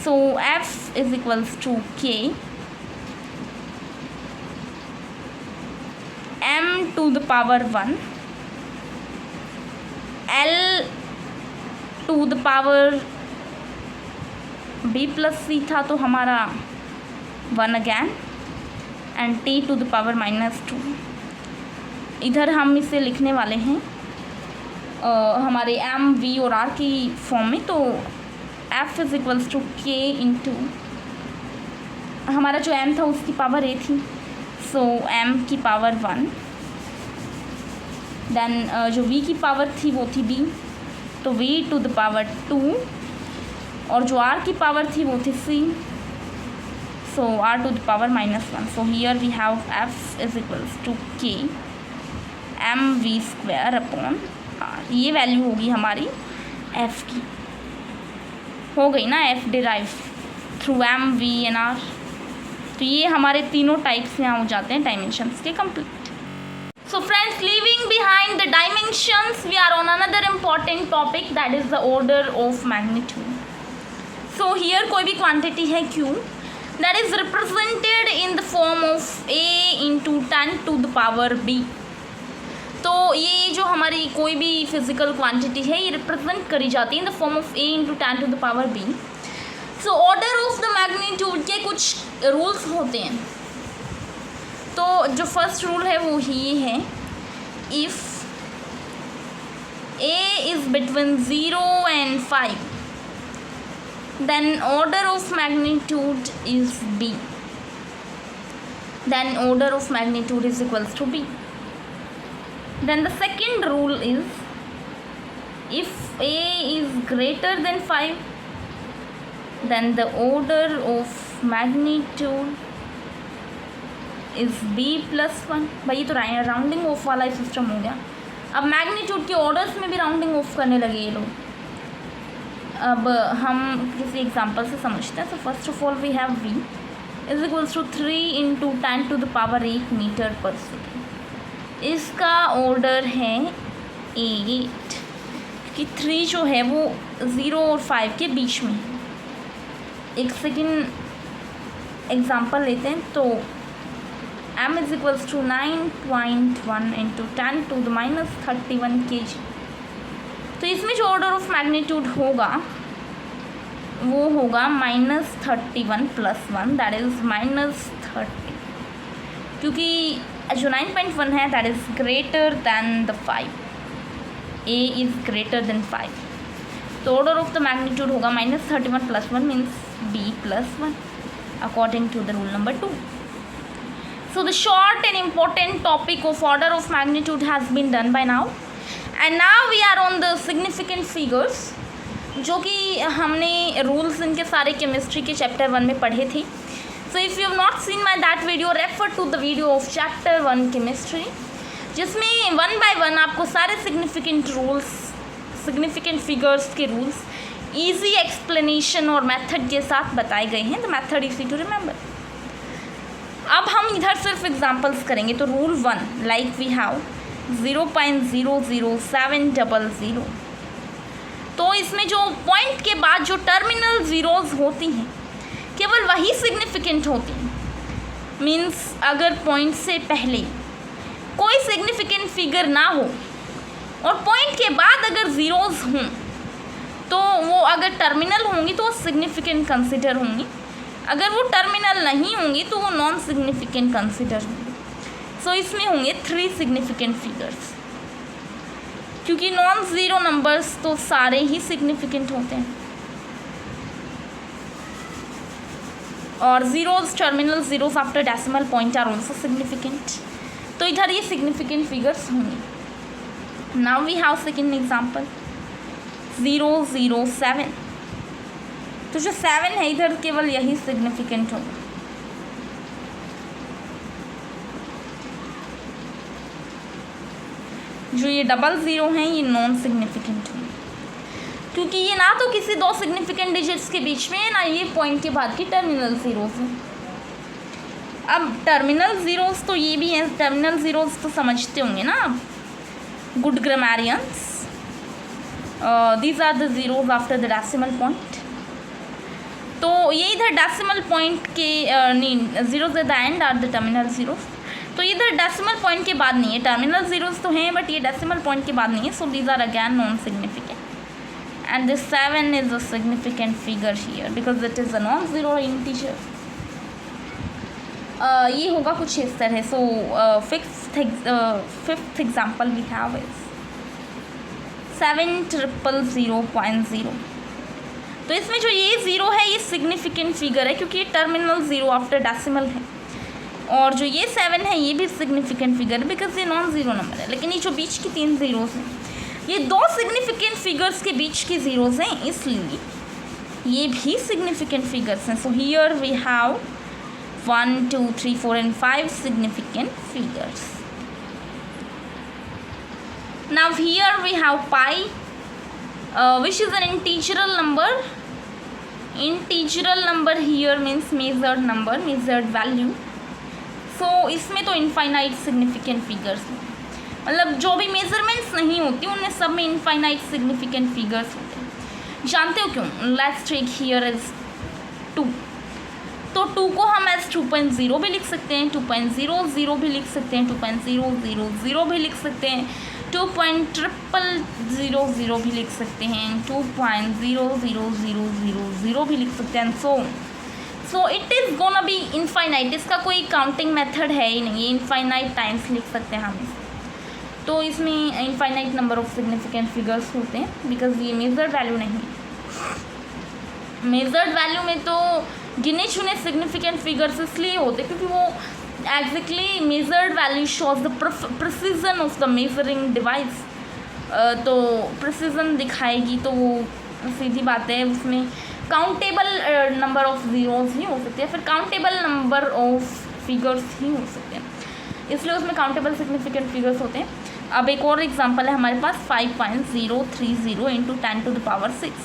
So f is equals to k m to the power 1 l to the power b plus c था तो हमारा 1 again and t to the power -2। इधर हम इसे लिखने वाले हैं हमारे m v और r की फॉर्म में। तो f is equals to k into हमारा जो m था उसकी पावर a थी, सो m की पावर 1, देन जो v की पावर थी वो थी b, तो v to the power 2 और जो r की पावर थी वो थी c, so r to the power -1। So here we have f is equals to k mv² upon r। ये वैल्यू होगी हमारी f की, हो गई ना f derive through m v and r। तो ये हमारे तीनों टाइप्स यहाँ हो जाते हैं डायमेंशंस के complete. So friends, leaving behind the dimensions we are on another important topic, that is the order of magnitude. So here कोई भी क्वांटिटी है q that is represented in the form of a into 10 to the power b। तो ये जो हमारी कोई भी physical quantity है ये रिप्रेजेंट करी जाती है इन the form of a into 10 to the power b। So order of the magnitude के कुछ रूल्स होते हैं। तो जो फर्स्ट रूल है वो ये है, if a is between 0 and 5 then order of magnitude is b, then order of magnitude is equals to b। Then the second rule is, if a is greater than 5 then the order of magnitude is b plus 1। भाई ये तो rounding off वाला ही system हो गया। अब magnitude के orders में भी राउंडिंग ऑफ करने लगे ये लोग। अब हम किसी एग्जांपल से समझते हैं। So first of all we have v is equals to 3 × 10 to the power 8 metre per second. इसका ऑर्डर है 8, क्योंकि 3 जो है वो 0 और 5 के बीच में है। एक सेकेंड एग्जांपल लेते हैं। तो m is equals to 9.1 × 10 to the -31 kg। तो इसमें जो ऑर्डर ऑफ मैग्नीट्यूड होगा वो होगा -31 + 1 दैट इज़ -30, क्योंकि जो 9.1 है that is greater than the 5, a is greater than 5। तो ऑर्डर ऑफ द मैग्नीट्यूड होगा -31 + 1 means b + 1 according to the rule number 2। So the short and important topic of order of magnitude has been done by now and now we are on the significant figures, जो कि हमने rules इनके सारे chemistry के chapter 1 में पढ़े थे। So if you have not seen that video, refer to the video of chapter 1 chemistry, जिसमें 1 by 1 आपको सारे significant rules, significant figures के rules easy explanation और method के साथ बताए गए हैं। The method easy to remember। अब हम इधर सिर्फ एग्जाम्पल्स करेंगे। तो रूल 1 लाइक वी हैव 0.00700। तो इसमें जो पॉइंट के बाद जो टर्मिनल ज़ीरोज़ होती हैं केवल वही सिग्निफिकेंट होती हैं। मीन्स अगर पॉइंट से पहले कोई सिग्निफिकेंट फिगर ना हो और पॉइंट के बाद अगर ज़ीरोज़ हों तो वो अगर टर्मिनल होंगी तो वो सिग्निफिकेंट कंसिडर होंगी, अगर वो टर्मिनल नहीं होंगी तो वो नॉन सिग्निफिकेंट कंसिडर होंगी। सो इसमें होंगे 3 सिग्निफिकेंट फिगर्स, क्योंकि नॉन ज़ीरो नंबर्स तो सारे ही सिग्निफिकेंट होते हैं और zeros, terminal zeros after decimal point are also significant. तो इधर ये सिग्निफिकेंट फिगर्स होंगे। Now we have second example 007। तो जो 7 है इधर केवल यही सिग्निफिकेंट होगा। जो ये 00 हैं ये नॉन सिग्निफिकेंट होंगे, क्योंकि ये ना तो किसी 2 सिग्निफिकेंट डिजिट्स के बीच में है, ना ये पॉइंट के बाद की टर्मिनल ज़ीरोज़ हैं। अब टर्मिनल ज़ीरोज़ तो ये भी हैं, टर्मिनल ज़ीरोज़ तो समझते होंगे ना आप, good grammarians. These are the zeros after the decimal point. तो ये इधर डेसिमल पॉइंट के zeros at the end are the terminal zeros. तो इधर डेसिमल पॉइंट के बाद नहीं है, टर्मिनल ज़ीरोज़ तो हैं बट ये डेसिमल पॉइंट के बाद नहीं है। So these are again non significant and this 7 is a significant figure here because it is a non zero integer. ये होगा कुछ इस तरह। So fifth example we have is 7000.0। तो इसमें जो ये ज़ीरो है ये सिग्निफिकेंट फिगर है क्योंकि ये टर्मिनल ज़ीरो आफ्टर डेसिमल है, और जो ये 7 है ये भी सिग्निफिकेंट फिगर है बिकॉज ये नॉन ज़ीरो नंबर है। लेकिन ये जो बीच की 3 ज़ीरोज़ हैं ये 2 सिग्निफिकेंट फिगर्स के बीच की ज़ीरोज़ हैं, इसलिए ये भी सिग्निफिकेंट फिगर्स हैं। So here we have 1, 2, 3, 4 and 5 significant figures. Now here we have pi, which is an integral number. Integral number here means measured number, measured value. So इसमें तो infinite significant figures हैं, मतलब जो भी measurements नहीं होती उनमें सब में infinite significant figures होते हैं। जानते हो क्यों? Let's take here is 2। तो 2 को हम एज 2.0 भी लिख सकते हैं, 2.00 भी लिख सकते हैं, 2.000 भी लिख सकते हैं, 2.000 भी लिख सकते हैं, 2.00000 भी लिख सकते हैं। सो it is gonna be infinite. इसका कोई काउंटिंग मेथड है ही नहीं, ये इनफाइनाइट टाइम्स लिख सकते हैं हम इसे। तो इसमें infinite number of significant figures होते हैं बिकॉज ये मेजर्ड वैल्यू नहीं है। मेजर्ड वैल्यू में तो गिने चुने सिग्निफिकेंट फिगर्स इसलिए होते क्योंकि वो exactly measured value shows the precision of the measuring device. तो प्रिसीजन दिखाएगी तो वो सीधी बात है, उसमें काउंटेबल नंबर ऑफ ज़ीरोज़ ही हो सकते हैं, फिर काउंटेबल नंबर ऑफ फिगर्स ही हो सकते हैं, इसलिए उसमें काउंटेबल सिग्निफिकेंट फिगर्स होते हैं। अब एक और एग्जांपल है हमारे पास 5.030 इंटू 10 to the power 6।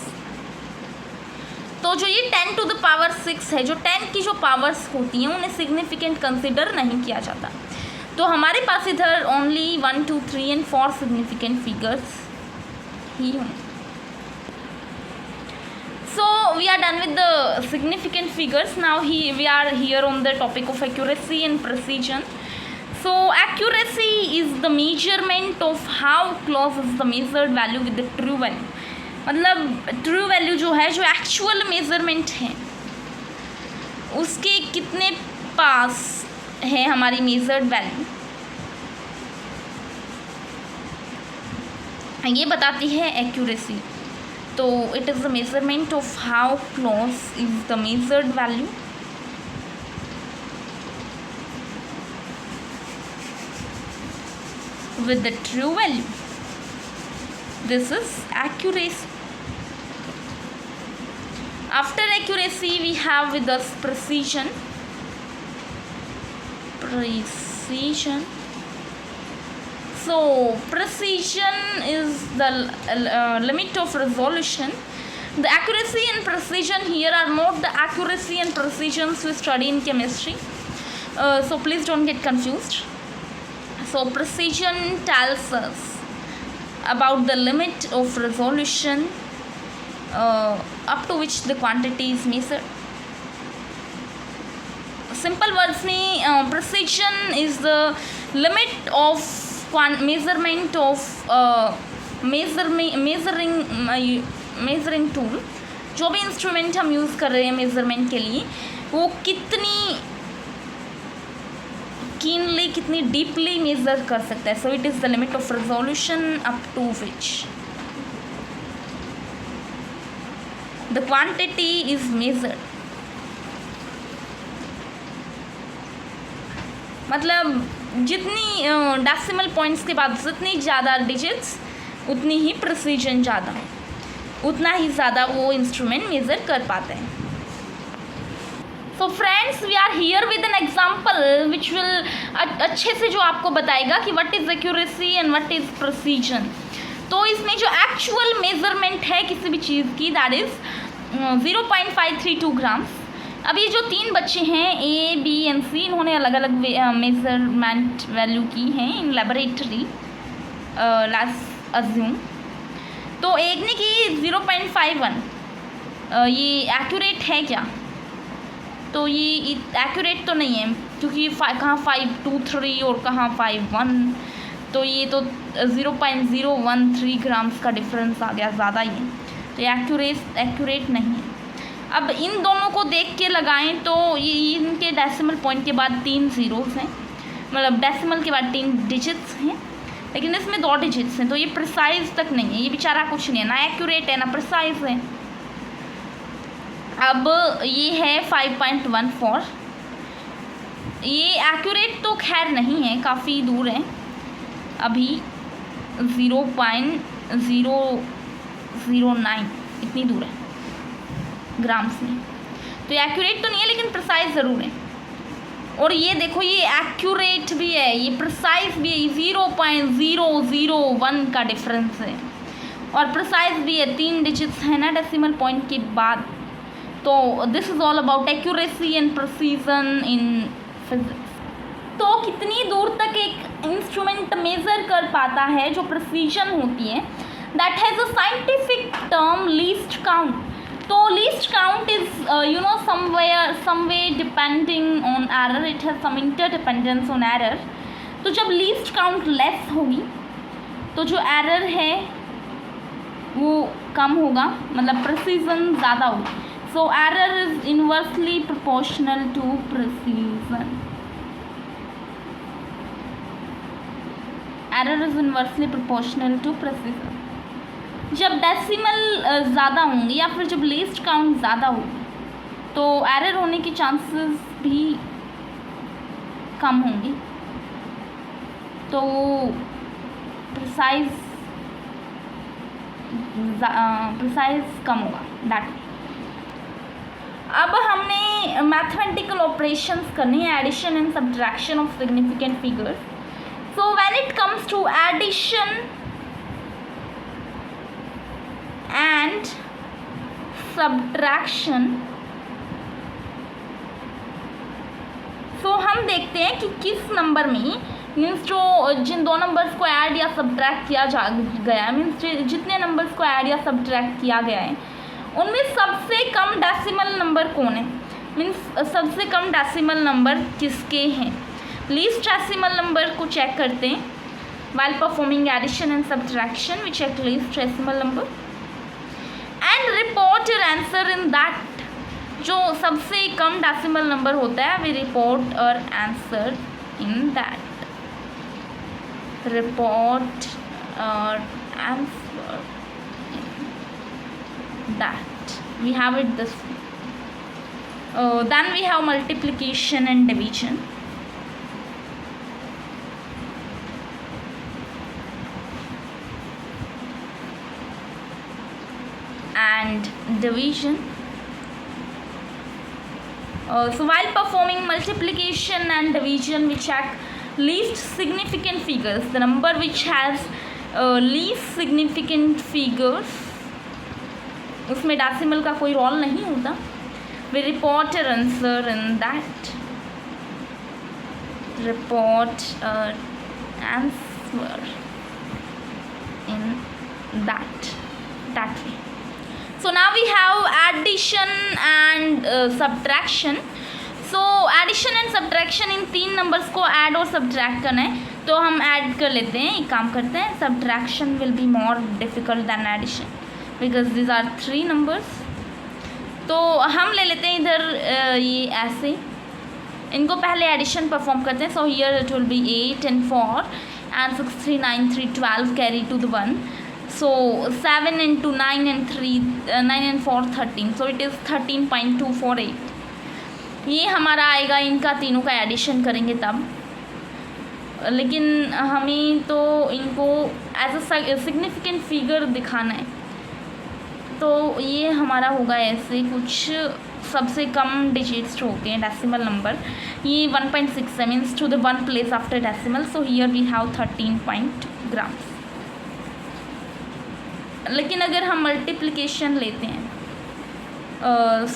तो जो ये 10 to the power 6 है, जो 10 की जो पावर्स होती हैं उन्हें सिग्निफिकेंट कंसिडर नहीं किया जाता। तो हमारे पास इधर ओनली 1, 2, 3 and 4 सिग्निफिकेंट फिगर्स ही होंगे। So we are done with the significant figures. Now we are here on the topic of accuracy and precision. So accuracy is the measurement of how close is the measured value with the true value. मतलब true value जो है, जो actual measurement है उसके कितने पास है हमारी measured value, ये बताती है एक्यूरेसी। तो it is the measurement of how close is the measured value with the true value. This is accuracy. After accuracy we have with us precision. So precision is the limit of resolution. The accuracy and precision here are not the accuracy and precisions we study in chemistry, so please don't get confused. So precision tells us about the limit of resolution up to which the quantity is measured. Simple words में precision is the limit of measurement of measuring tool. जो भी instrument हम use कर रहे हैं measurement के लिए, वो कितनी कीनली, कितनी डीपली मेजर कर सकता है। So it is the limit of resolution up to which the quantity is measured. मतलब जितनी डेसिमल पॉइंट्स के बाद जितनी ज़्यादा डिजिट्स, उतनी ही प्रिसीजन ज़्यादा, उतना ही ज़्यादा वो इंस्ट्रूमेंट मेज़र कर पाते हैं। So friends, we are here with an example which will अच्छे से जो आपको बताएगा कि what is accuracy and what is precision. तो इसमें जो एक्चुअल मेज़रमेंट है किसी भी चीज़ की, दैट इज़ 0.532 ग्राम्स। अब ये जो 3 बच्चे हैं A, B एंड C, इन्होंने अलग अलग मेज़रमेंट वैल्यू की हैं इन लेबोरेटरी, लेट्स अज्यूम। तो एक ने की 0.51, ये एक्यूरेट है क्या? तो ये एक्यूरेट तो नहीं है, क्योंकि कहाँ 523 और कहाँ 51, तो ये तो 0.013 ग्राम्स का डिफरेंस आ गया, ज़्यादा ही है, तो ये एक्यूरेट नहीं है। अब इन दोनों को देख के लगाएं तो ये इनके डेसिमल पॉइंट के बाद 3 ज़ीरोज़ हैं, मतलब डेसिमल के बाद 3 डिजिट्स हैं, लेकिन इसमें 2 डिजिट्स हैं, तो ये प्रिसाइज तक नहीं है, ये बेचारा कुछ नहीं है, ना एक्यूरेट है ना प्रिसाइज है। अब ये है 5.14, ये एक्यूरेट तो खैर नहीं है, काफ़ी दूर है, अभी 0.009 इतनी दूर है ग्राम्स में, तो ये एक्यूरेट तो नहीं है लेकिन प्रिसाइज ज़रूर है। और ये देखो, ये एक्यूरेट भी है, ये प्रिसाइज भी है, 0.001 का डिफरेंस है, और प्रिसाइज भी है, 3 डिजिट्स है ना डेसिमल पॉइंट के बाद। तो this is all about accuracy and precision in physics. तो कितनी दूर तक एक इंस्ट्रूमेंट मेज़र कर पाता है, जो प्रिसीजन होती है, that has a scientific term least count. तो least count is some way depending on error, it has some interdependence on error। तो जब लीस्ट काउंट लेस होगी तो जो एरर है वो कम होगा, मतलब प्रिसीजन ज़्यादा होगी। So error is inversely proportional to precision. Error is inversely proportional to precision. जब डेसिमल ज़्यादा होंगे या फिर जब लीस्ट काउंट ज़्यादा होगी तो एरर होने के चांसेस भी कम होंगी, तो प्रिसाइज कम होगा दैट। अब हमने मैथमेटिकल ऑपरेशंस करनी है, addition and subtraction of significant figures. So when it comes to addition and subtraction, so हम देखते हैं कि किस नंबर में, मीन्स जो जिन 2 नंबर्स को ऐड या सब्ट्रैक्ट किया गया है, मीन्स जितने नंबर्स को ऐड या सब्ट्रैक्ट किया गया है, उनमें सबसे कम डेसिमल नंबर कौन है, मीन्स सबसे कम डेसिमल नंबर किसके हैं। लीस्ट डेसिमल नंबर को चेक करते हैं while performing addition and subtraction, we check least decimal number and report your answer in that। जो सबसे कम डेसिमल नंबर होता है, we report our answer in that, report our answer in that, we have it this. Then we have multiplication and division. And division. So while performing multiplication and division, we check least significant figures, the number which has least significant figures, उसमें decimal का कोई role नहीं होता, we report our answer in that, report answer in that way. So now we have addition and subtraction. So addition and subtraction, इन 3 numbers को add और subtract करना है, तो हम ऐड कर लेते हैं, एक काम करते हैं. Subtraction will be more difficult than addition because these are 3 numbers. तो हम ले लेते हैं इधर ये ऐसे, इनको पहले एडिशन परफॉर्म करते हैं. So here it will B 8 and 4 and 6, 3, 9, 3, 12 carry to the 1. So 7 into 9 and 3, 9 and 4, 13. So it is 13.248. ये हमारा आएगा, इनका तीनों का एडिशन करेंगे तब. लेकिन हमें तो इनको एज अ सिग्निफिकेंट फिगर दिखाना है, तो ये हमारा होगा ऐसे कुछ सबसे कम डिजिट्स होते हैं डेसिमल नंबर. ये 1.6 means to the 1 place after decimal. So here we have 13 grams. लेकिन अगर हम मल्टीप्लिकेशन लेते हैं,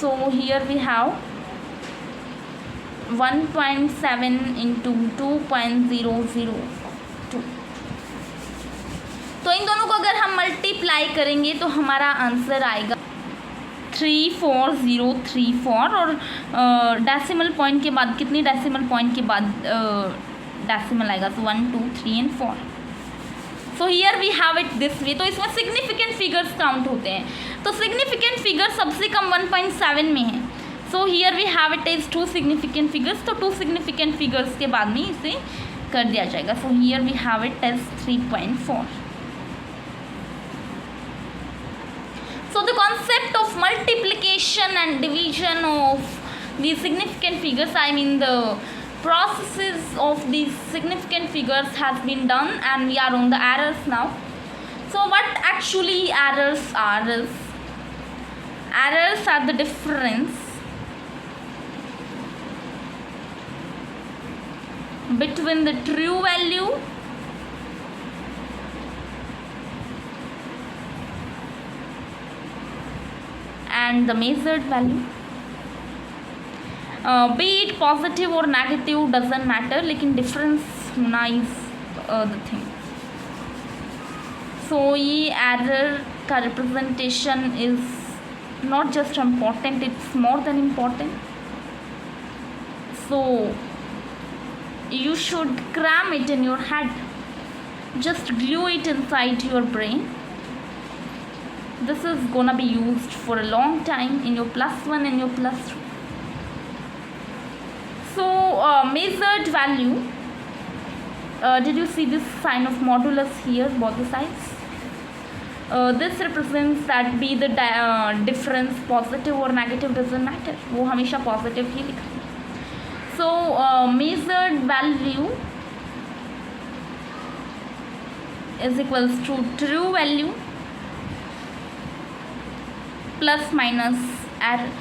so here we have 1.7 into 2.002. तो इन दोनों को अगर हम मल्टीप्लाई करेंगे तो हमारा आंसर आएगा 34034. और डेसिमल पॉइंट के बाद कितनी डेसिमल पॉइंट के बाद डेसिमल आएगा? तो 1, 2, 3 and 4. So here we have it this way. तो इसमें सिग्निफिकेंट फिगर्स काउंट होते हैं. तो सिग्निफिकेंट फिगर सबसे कम 1.7 में है. So here we have it is 2 significant figures. तो 2 सिग्निफिकेंट फिगर्स के बाद में इसे कर दिया जाएगा. So here we have it as 3.4. So the concept of multiplication and division of these significant figures, I mean the processes of these significant figures has been done, and we are on the errors now. So what actually errors are is, errors are the difference between the true value and the measured value. Be it positive or negative doesn't matter, लेकिन difference होना is the thing. So ये error का representation is not just important, it's more than important. So you should cram it in your head, just glue it inside your brain. This is gonna be used for a long time in your +1 and your +2. So measured value, did you see this sign of modulus here, both the sides? This represents that be the difference positive or negative doesn't matter, वो हमेशा positive ही लिखा है. So measured value is equals to true value plus minus error.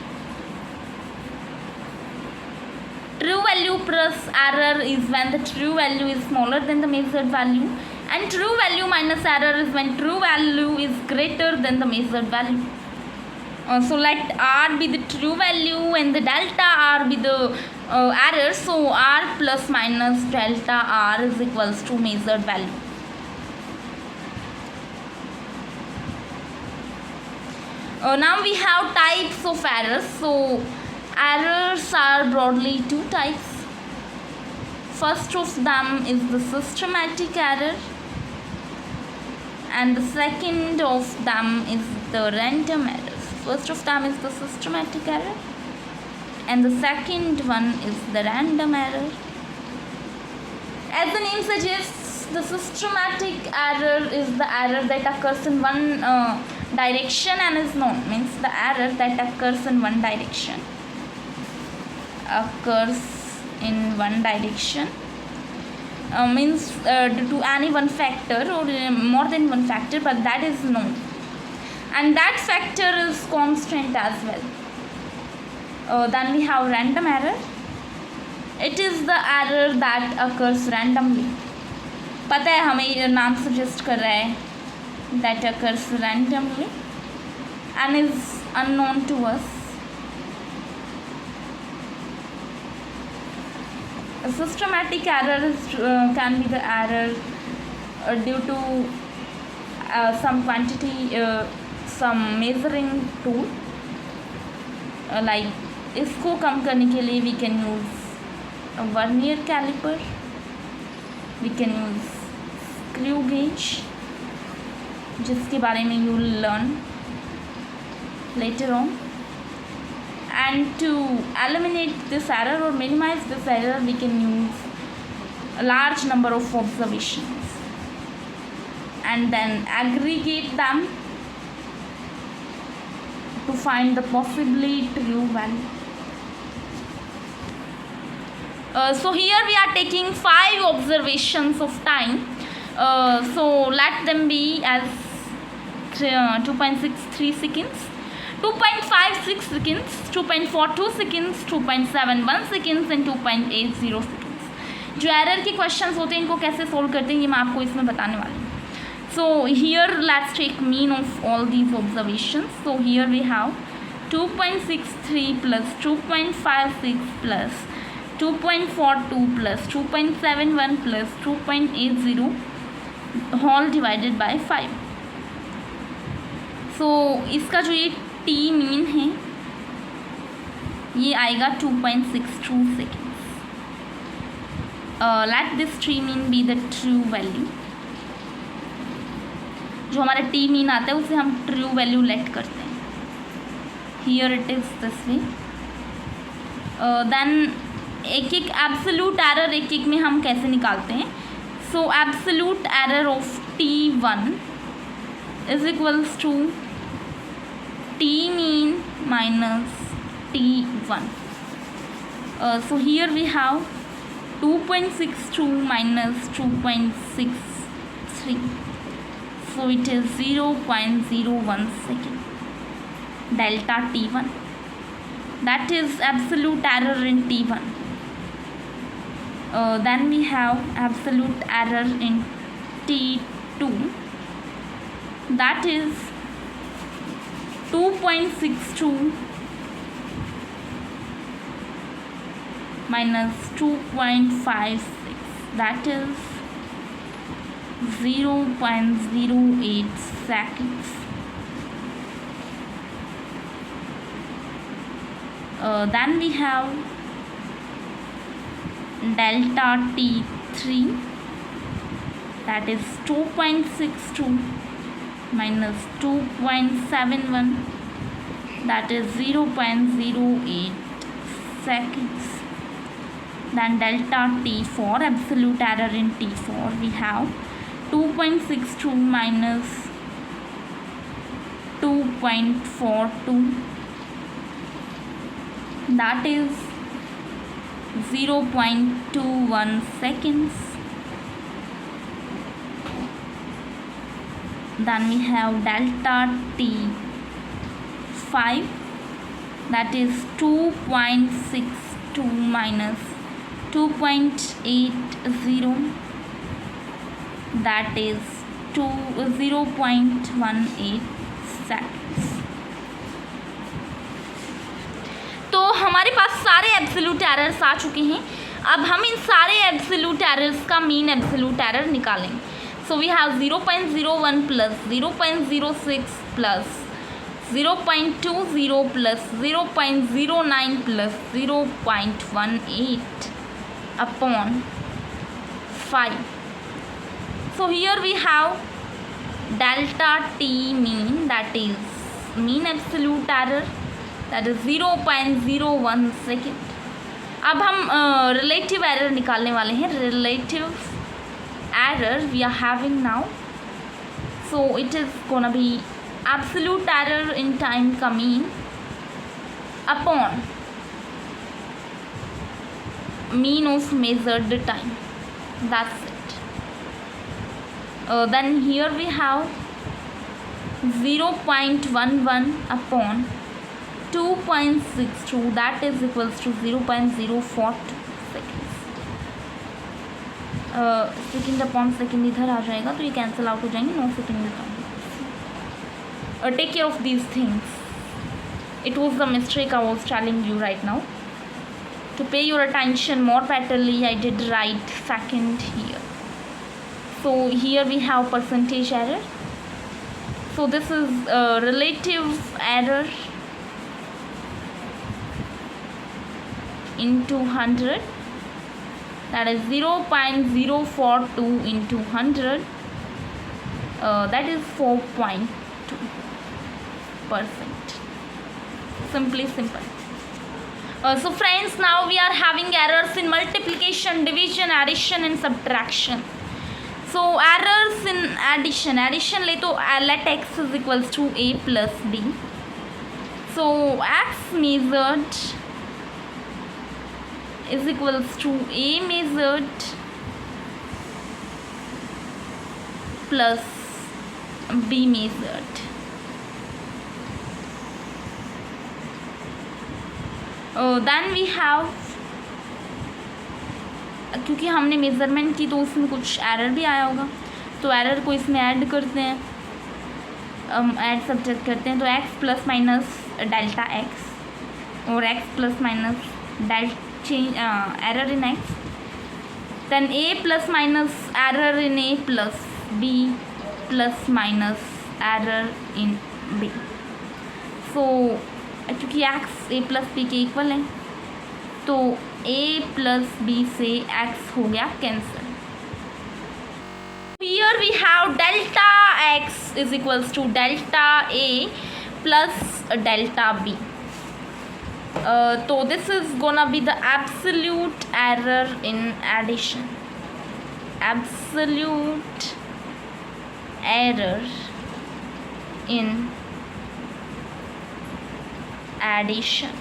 True value plus error is when the true value is smaller than the measured value, and true value minus error is when true value is greater than the measured value. So let R be the true value and the delta R be the error. So R plus minus delta R is equals to measured value. Now we have types of errors. So errors are broadly 2 types. First of them is the systematic error, and the second of them is the random errors. First of them is the systematic error, and the second one is the random error. As the name suggests, the systematic error is the error that occurs in one direction and is known. Means the error that occurs in one direction means due to any one factor or more than one factor, but that is known, and that factor is constant as well. Then we have random error. It is the error that occurs randomly. पता है हमें नाम suggest कर रहा है, that occurs randomly and is unknown to us. A systematic error can be the error due to some quantity, some measuring tool like इसको कम करने के लिए we can use vernier caliper, we can use screw gauge, जिसके बारे में you learn later on. And to eliminate this error or minimize this error, we can use a large number of observations and then aggregate them to find the possibly true value. So here we are taking 5 observations of time. So let them be as 2.63 seconds, 2.56 seconds, 2.42 seconds, 2.71 seconds and 2.80 seconds. जो error के questions होते हैं इनको कैसे solve करते हैं ये मैं आपको इसमें बताने वाली हूँ. So here let's take mean of all these observations. So here we have 2.63 plus 2.56 plus 2.42 plus 2.71 plus 2.80 whole divided by 5. So इसका जो ये टी मीन है ये आएगा 2.62 seconds. Let this T mean be the true value. जो हमारा T mean आता है उसे हम ट्रू वैल्यू लेट करते हैं. Here it is this way. Then एक एक एब्सोल्यूट एरर एक एक में हम कैसे निकालते हैं. So absolute error of T1 is equals to T mean minus T1. So here we have 2.62 minus 2.63. So it is 0.01 second. Delta T1. That is absolute error in T1. Then we have absolute error in T2. That is 2.62 minus 2.56. That is 0.08 seconds. Then we have delta T3. That is 2.62 minus 2.71. That is 0.08 seconds. Then delta T4, absolute error in T4, we have 2.62 minus 2.42. That is 0.21 seconds. Then we have delta T5, that is 2.62 minus 2.80. That is 0.18 seconds. तो हमारे पास सारे absolute errors आ चुके हैं. अब हम इन सारे absolute errors का mean absolute error निकालेंगे. So we have 0.01 plus 0.06 plus 0.20 plus 0.09 plus 0.18 upon 5. So here we have delta T mean, that is mean absolute error, that is 0.01 second. अब हम रिलेटिव एरर निकालने वाले हैं. Relative error we are having now, so it is gonna be absolute error in time का mean upon mean of measured time. That's it. Then here we have 0.11 upon 2.62, that is equals to 0.042 seconds. Second upon second इधर आ जाएगा तो ये cancel out हो जाएंगे. 9 second में take care of these things. It was the mistake I was telling you right now. To pay your attention more betterly I did write second here. So here we have percentage error. So this is relative error into 100, that is 0.042 into 100, that is 4.2%. Simply simple. So friends, now we are having errors in multiplication, division, addition and subtraction. So errors in addition ले तो let x is equals to a plus b. So x measured is equals to a measured plus b measured. Then we have, क्योंकि हमने measurement की तो उसमें कुछ error भी आया होगा, तो एरर को इसमें ऐड करते हैं, ऐड सब्जेक्ट करते हैं. तो x plus minus delta x और x plus minus change error in x, then a plus minus error in a plus b plus minus error in b. So क्योंकि x a plus b के equal है तो a plus b से x हो गया cancel. Here we have delta x is equals to delta a plus delta b. So this is gonna be the absolute error in addition. Absolute error in addition.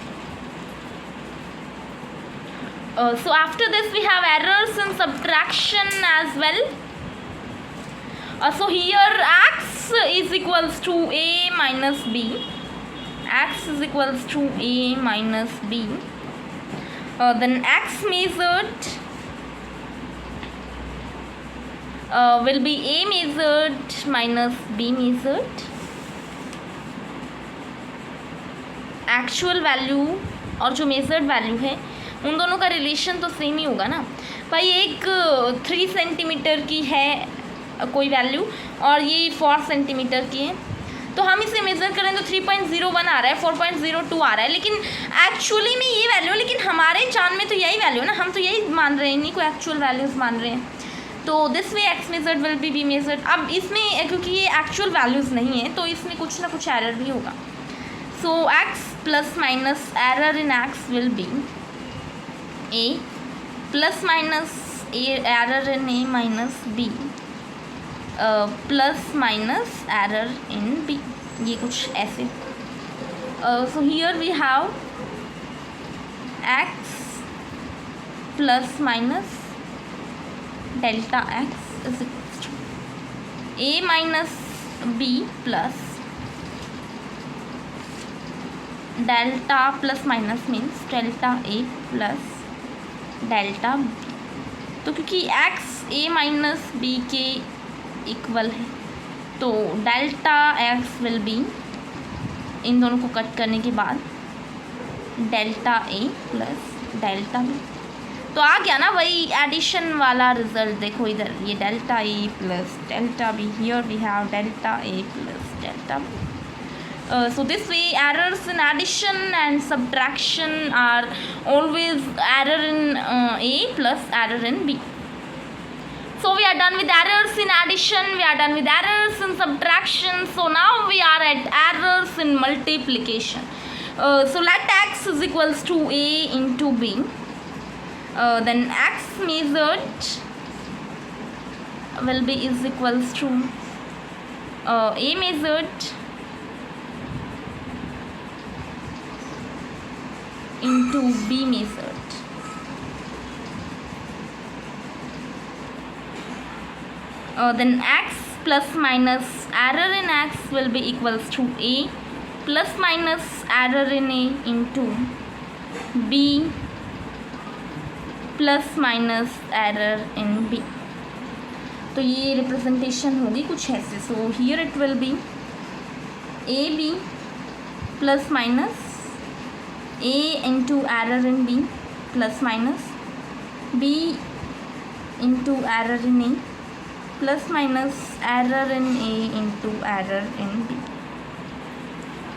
So after this we have errors in subtraction as well. So here x is equals to a minus b. X is equals to a minus b. Then x measured will be a measured minus b measured. Actual value और जो measured value है उन दोनों का relation तो same ही होगा ना भाई. एक 3 सेंटीमीटर की है कोई वैल्यू और ये 4 सेंटीमीटर की है, तो हम इसे मेज़र करें तो 3.01 आ रहा है, 4.02 आ रहा है, लेकिन एक्चुअली में ये वैल्यू, लेकिन हमारे जान में तो यही वैल्यू है ना, हम तो यही मान रहे हैं, इन्हीं को एक्चुअल वैल्यूज़ मान रहे हैं. तो this way x measured will be measured. अब इसमें क्योंकि ये एक्चुअल वैल्यूज़ नहीं है तो इसमें कुछ ना कुछ एरर भी होगा. So x plus minus error in x will be a plus minus a error in a minus b plus minus error in b. ये कुछ ऐसे. So here we have x plus minus delta x is equals to a minus b plus delta plus minus means delta A plus delta B. तो क्योंकि x a minus b के equal है तो delta x will be, इन दोनों को cut करने के बाद delta a plus delta b. तो आ गया ना वही एडिशन वाला रिजल्ट. देखो इधर ये delta a plus delta b. Here we have delta a plus delta b. So this way errors in addition and subtraction are always error in a plus error in b. So we are done with errors in addition, we are done with errors in subtraction. So now we are at errors in multiplication. So let x is equals to a into b. Then x measured will be is equals to a measured into b measured. Then x plus minus error in x will be equals to a plus minus error in a into b plus minus error in b. तो ये representation होगी कुछ ऐसे. So here it will be A B plus minus a into error in b plus minus b into error in a plus minus error in a into error in b.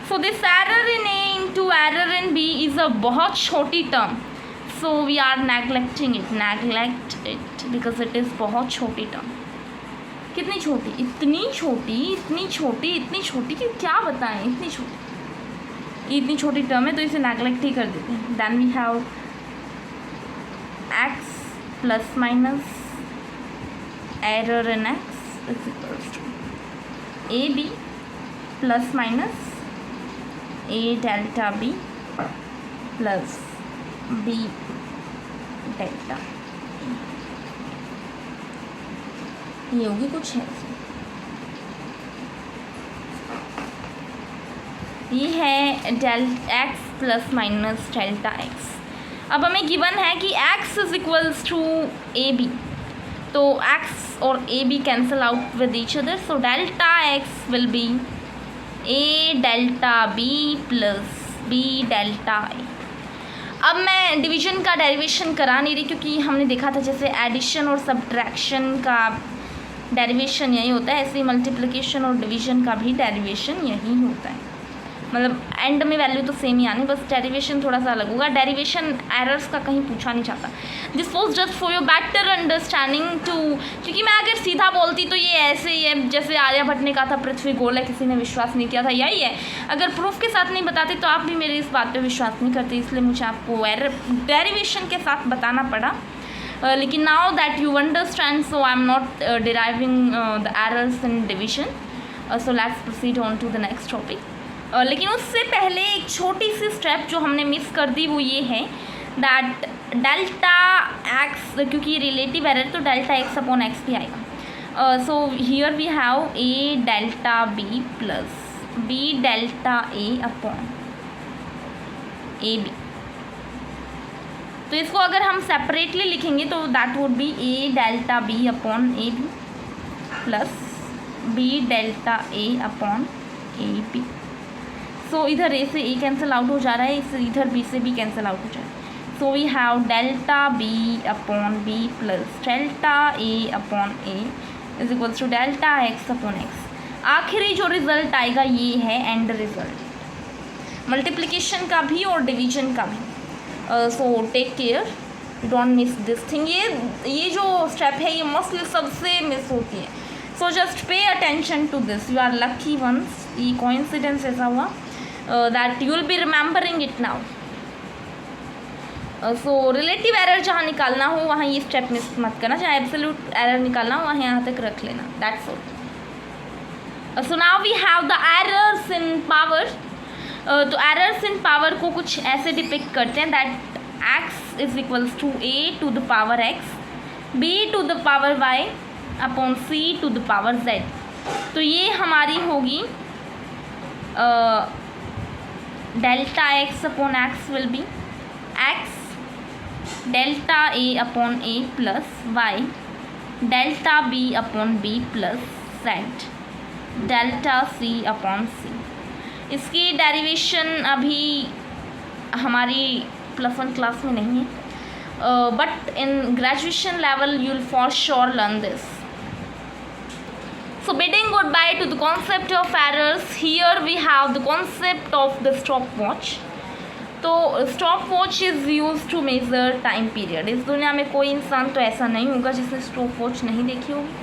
So this error in a into error in b is a बहुत छोटी term. So we are neglecting it, neglect it because it is बहुत छोटी term. कितनी छोटी, इतनी छोटी, इतनी छोटी, इतनी छोटी कि क्या बताएं, इतनी छोटी, इतनी छोटी टर्म है तो इसे नेगलेक्ट ही कर देते हैं। Then we have x plus minus error in x is equals to A B plus minus A delta B plus B delta. ये होगी कुछ है, ये है del X plus minus delta X. अब हमें गिवन है कि x is equals to A B, तो x और A B cancel out with each other, so delta x will be A delta B plus B delta ए। अब मैं division का derivation करा नहीं रही क्योंकि हमने देखा था जैसे एडिशन और सब्ट्रैक्शन का डेरिवेशन यही होता है, ऐसे ही मल्टीप्लिकेशन और डिवीजन का भी डेरिवेशन यही होता है। मतलब एंड में वैल्यू तो सेम ही आनी, बस डेरिवेशन थोड़ा सा अलग होगा। डेरिवेशन एरर्स का कहीं पूछा नहीं चाहता। This was just for your better understanding too, क्योंकि मैं अगर सीधा बोलती तो ये ऐसे ही है जैसे आर्यभट्ट ने कहा था पृथ्वी गोल है, किसी ने विश्वास नहीं किया था, यही है। अगर प्रूफ के साथ नहीं बताते तो आप भी मेरी इस बात पर विश्वास नहीं करते, इसलिए मुझे आपको डेरिवेशन के साथ बताना पड़ा। लेकिन now that you understand, so I am not deriving the errors in division, so let's proceed on to the next topic. लेकिन उससे पहले एक छोटी सी स्टेप जो हमने मिस कर दी वो ये है दैट डेल्टा एक्स, क्योंकि रिलेटिव एरर तो डेल्टा एक्स अपॉन एक्स भी आएगा। So here we have A delta B plus B delta A upon A B. तो इसको अगर हम सेपरेटली लिखेंगे तो that would be A delta B upon A B plus B delta A upon A B. So इधर A से ए cancel out हो जा रहा है, इस इधर बी से भी कैंसिल आउट हो जा रहा है। So we have delta B upon B plus delta A upon A is equals to delta X upon X. आखिरी जो रिजल्ट आएगा ये है एंड रिजल्ट, मल्टीप्लिकेशन का भी और डिवीजन का भी। So take care, don't miss this thing. ये जो स्टेप है ये मोस्टली सबसे मिस होती है, so just pay attention to this, you are lucky once. ये कोइंसिडेंस ऐसा हुआ that you will be remembering it now. So relative error जहाँ निकालना हो वहाँ ये स्टेप मिस मत करना, जहाँ एब्सोल्यूट एरर निकालना हो वहाँ यहाँ तक रख लेना, that's all. So now we have the errors in power. तो एरर्स इन पावर को कुछ ऐसे डिपिक्ट करते हैं that x is equals to a to the power x, b to the power y upon c to the power z। तो ये हमारी होगी delta x upon x will be x delta a upon a plus y delta b upon b plus z delta c upon c। इसकी derivation अभी हमारी +1 class में नहीं है, but in graduation level you will for sure learn this. So bidding goodbye to the concept of errors, here we have the concept of the stopwatch. तो stopwatch is used to measure time period. इस दुनिया में कोई इंसान तो ऐसा नहीं होगा जिसने stopwatch नहीं देखी होगी।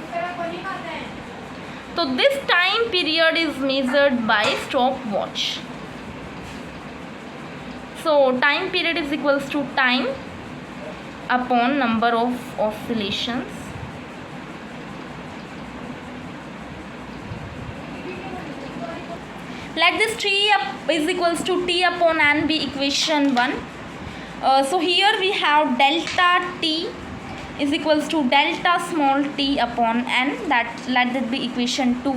तो this time period is measured by stopwatch. So time period is equals to time upon number of oscillations. Let this t is equals to t upon n be equation 1. So here we have delta t is equals to delta small t upon n, that let that be equation 2.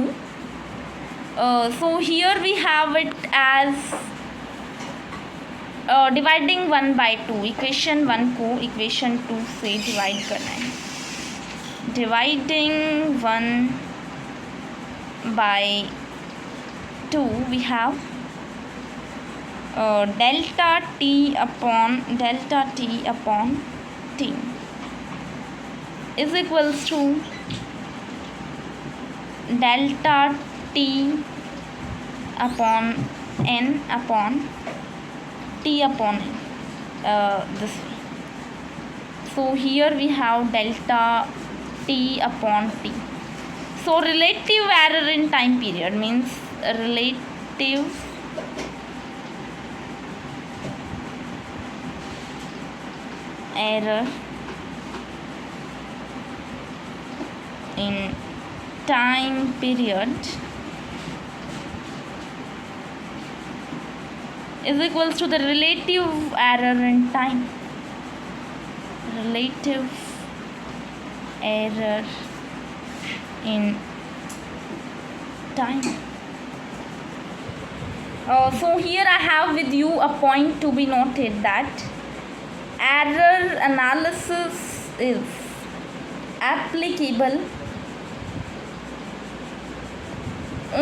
So here we have it as dividing 1 by 2, equation 1 को equation 2 से divide करना है। Dividing 1 by 2 we have delta t upon t is equals to delta t upon n upon t upon n, this way. So here we have delta t upon t. So relative error in time period means relative error in time period is equals to the relative error in time. Relative error in time. So here I have with you a point to be noted, that error analysis is applicable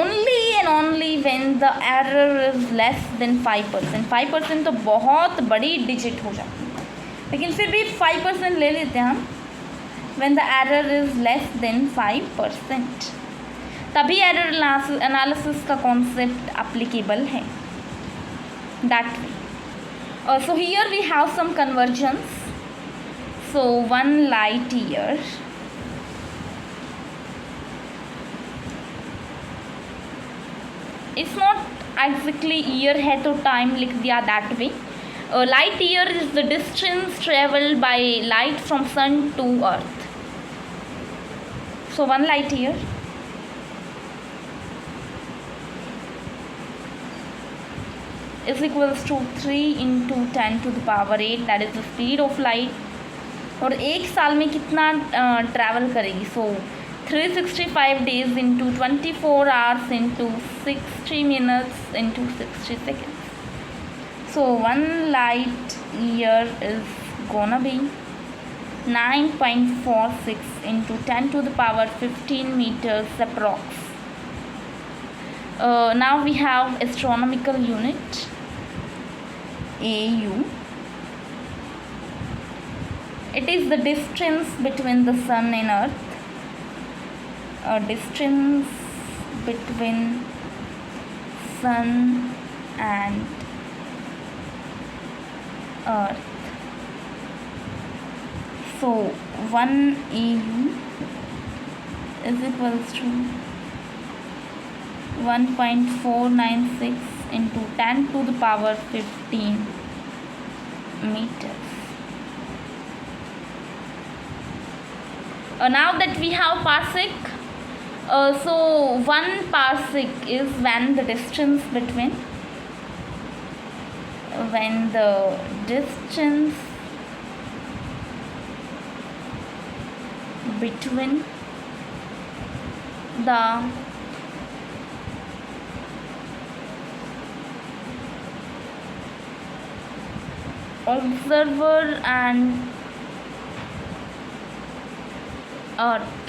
only and only when the error is less than 5%. 5% तो बहुत बड़ी digit हो जाती है, लेकिन फिर भी 5% ले लेते हैं हम. when the error is less than 5%, तभी एरर एनालिसिस का कॉन्सेप्ट अप्लीकेबल है. That way. So here we have some convergence. So 1 light year it's not exactly year है तो टाइम लिख दिया that way. Light year is the distance traveled by light from sun to earth. So 1 light year is equals to 3 into 10 to the power 8, that is the speed of light. और एक साल में कितना travel करेगी? सो 365 days into 24 hours into 60 minutes into 60 seconds. So 1 light year is gonna be 9.46 into 10 to the power 15 meters approx. Now we have astronomical unit AU. It is the distance between the sun and earth. Distance between sun and earth. So 1 AU is equals to 1.496 into 10 to the power 15 meters. Now that we have parsec, so 1 parsec is when the distance between the observer and earth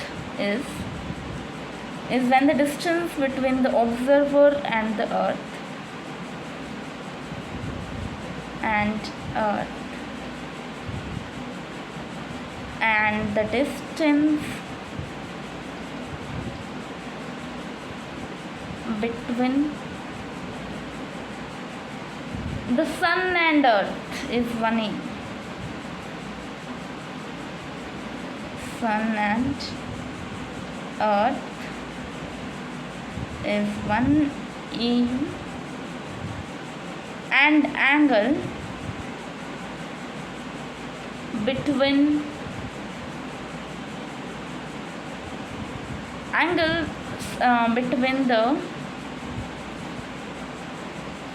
is when the distance between the observer and the earth and the distance between the sun and earth is 1 AU. Sun and earth is 1 AU, and angle between the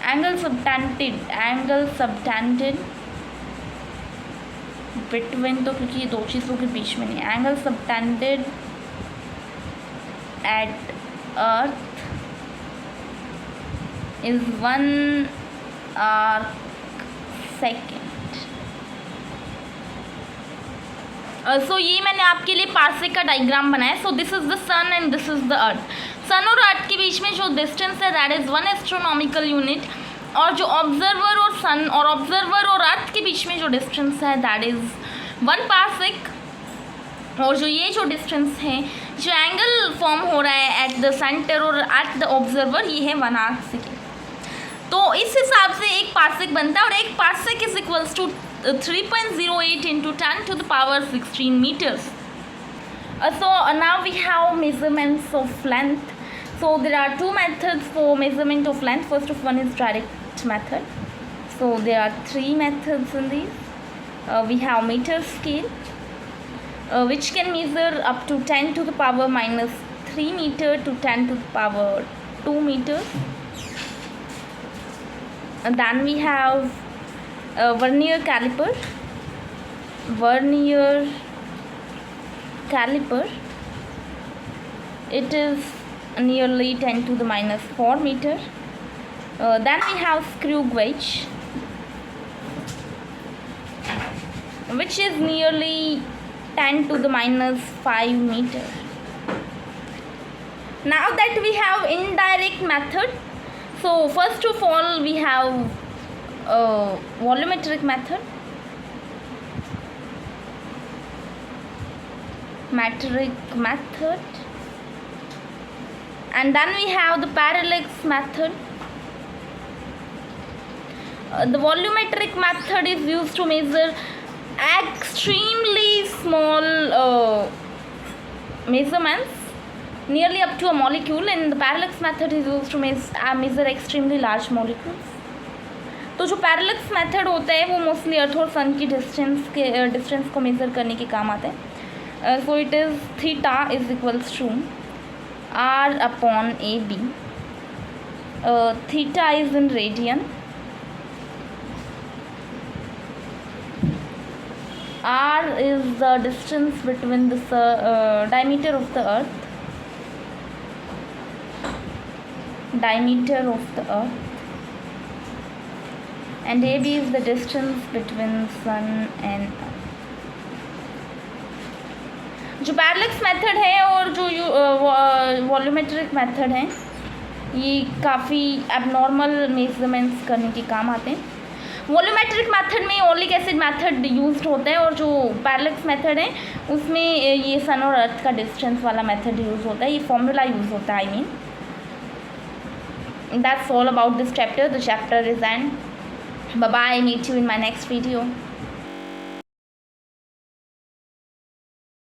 angle subtended between, तो क्योंकि ये दो चीज़ों के बीच में नहीं, angle subtended at earth is 1 arc second. सो ये मैंने आपके लिए पार्सेक का डायग्राम बनाया. So this is the sun and this is the earth. Sun और अर्थ के बीच में जो डिस्टेंस है दैट इज 1 एस्ट्रोनॉमिकल यूनिट, और जो ऑब्जर्वर और सन और ऑब्जर्वर और अर्थ के बीच में जो डिस्टेंस है दैट इज 1 पार्सेक. और जो ये जो डिस्टेंस है, जो एंगल फॉर्म हो रहा है एट द सेंटर और एट द ऑब्जर्वर, ये है 1 आर्क सेकेंड. तो इस हिसाब से एक पार्सेक बनता है, और एक parsec is equals to 3.08 into 10 to the power 16 meters. Now we have measurements of length. So there are two methods for measurement of length. First of one is direct method. So there are three methods in these. We have meter scale, which can measure up to 10 to the power minus 3 meter to 10 to the power 2 meters. And then we have vernier caliper. Vernier caliper, it is nearly 10 to the minus 4 meter. Then we have screw gauge, which is nearly 10 to the minus 5 meter. Now that we have indirect method, so first of all we have volumetric method. And then we have the parallax method. The volumetric method is used to measure extremely small measurements, nearly up to a molecule, and the parallax method is used to measure extremely large molecules. तो जो पैरेलक्स method होता है वो mostly अर्थ और सन की distance को measure करने के काम आते हैं. So it is theta is equals to r upon ab. Theta is in radian. R is the distance between the diameter of the earth. And AB is the distance between sun and earth. जो पैरेलक्स method है और जो volumetric method है ये काफ़ी abnormal measurements करने के काम आते हैं. वॉल्यूमेट्रिक मेथड में ओलिक एसिड मेथड यूज्ड होता है और जो पैरेलक्स मेथड है उसमें ये सन और अर्थ का डिस्टेंस वाला मेथड यूज़ होता है. ये फॉर्मूला यूज़ होता है. I mean that's all about this chapter. The chapter is end. Bye bye. Meet you in my next video.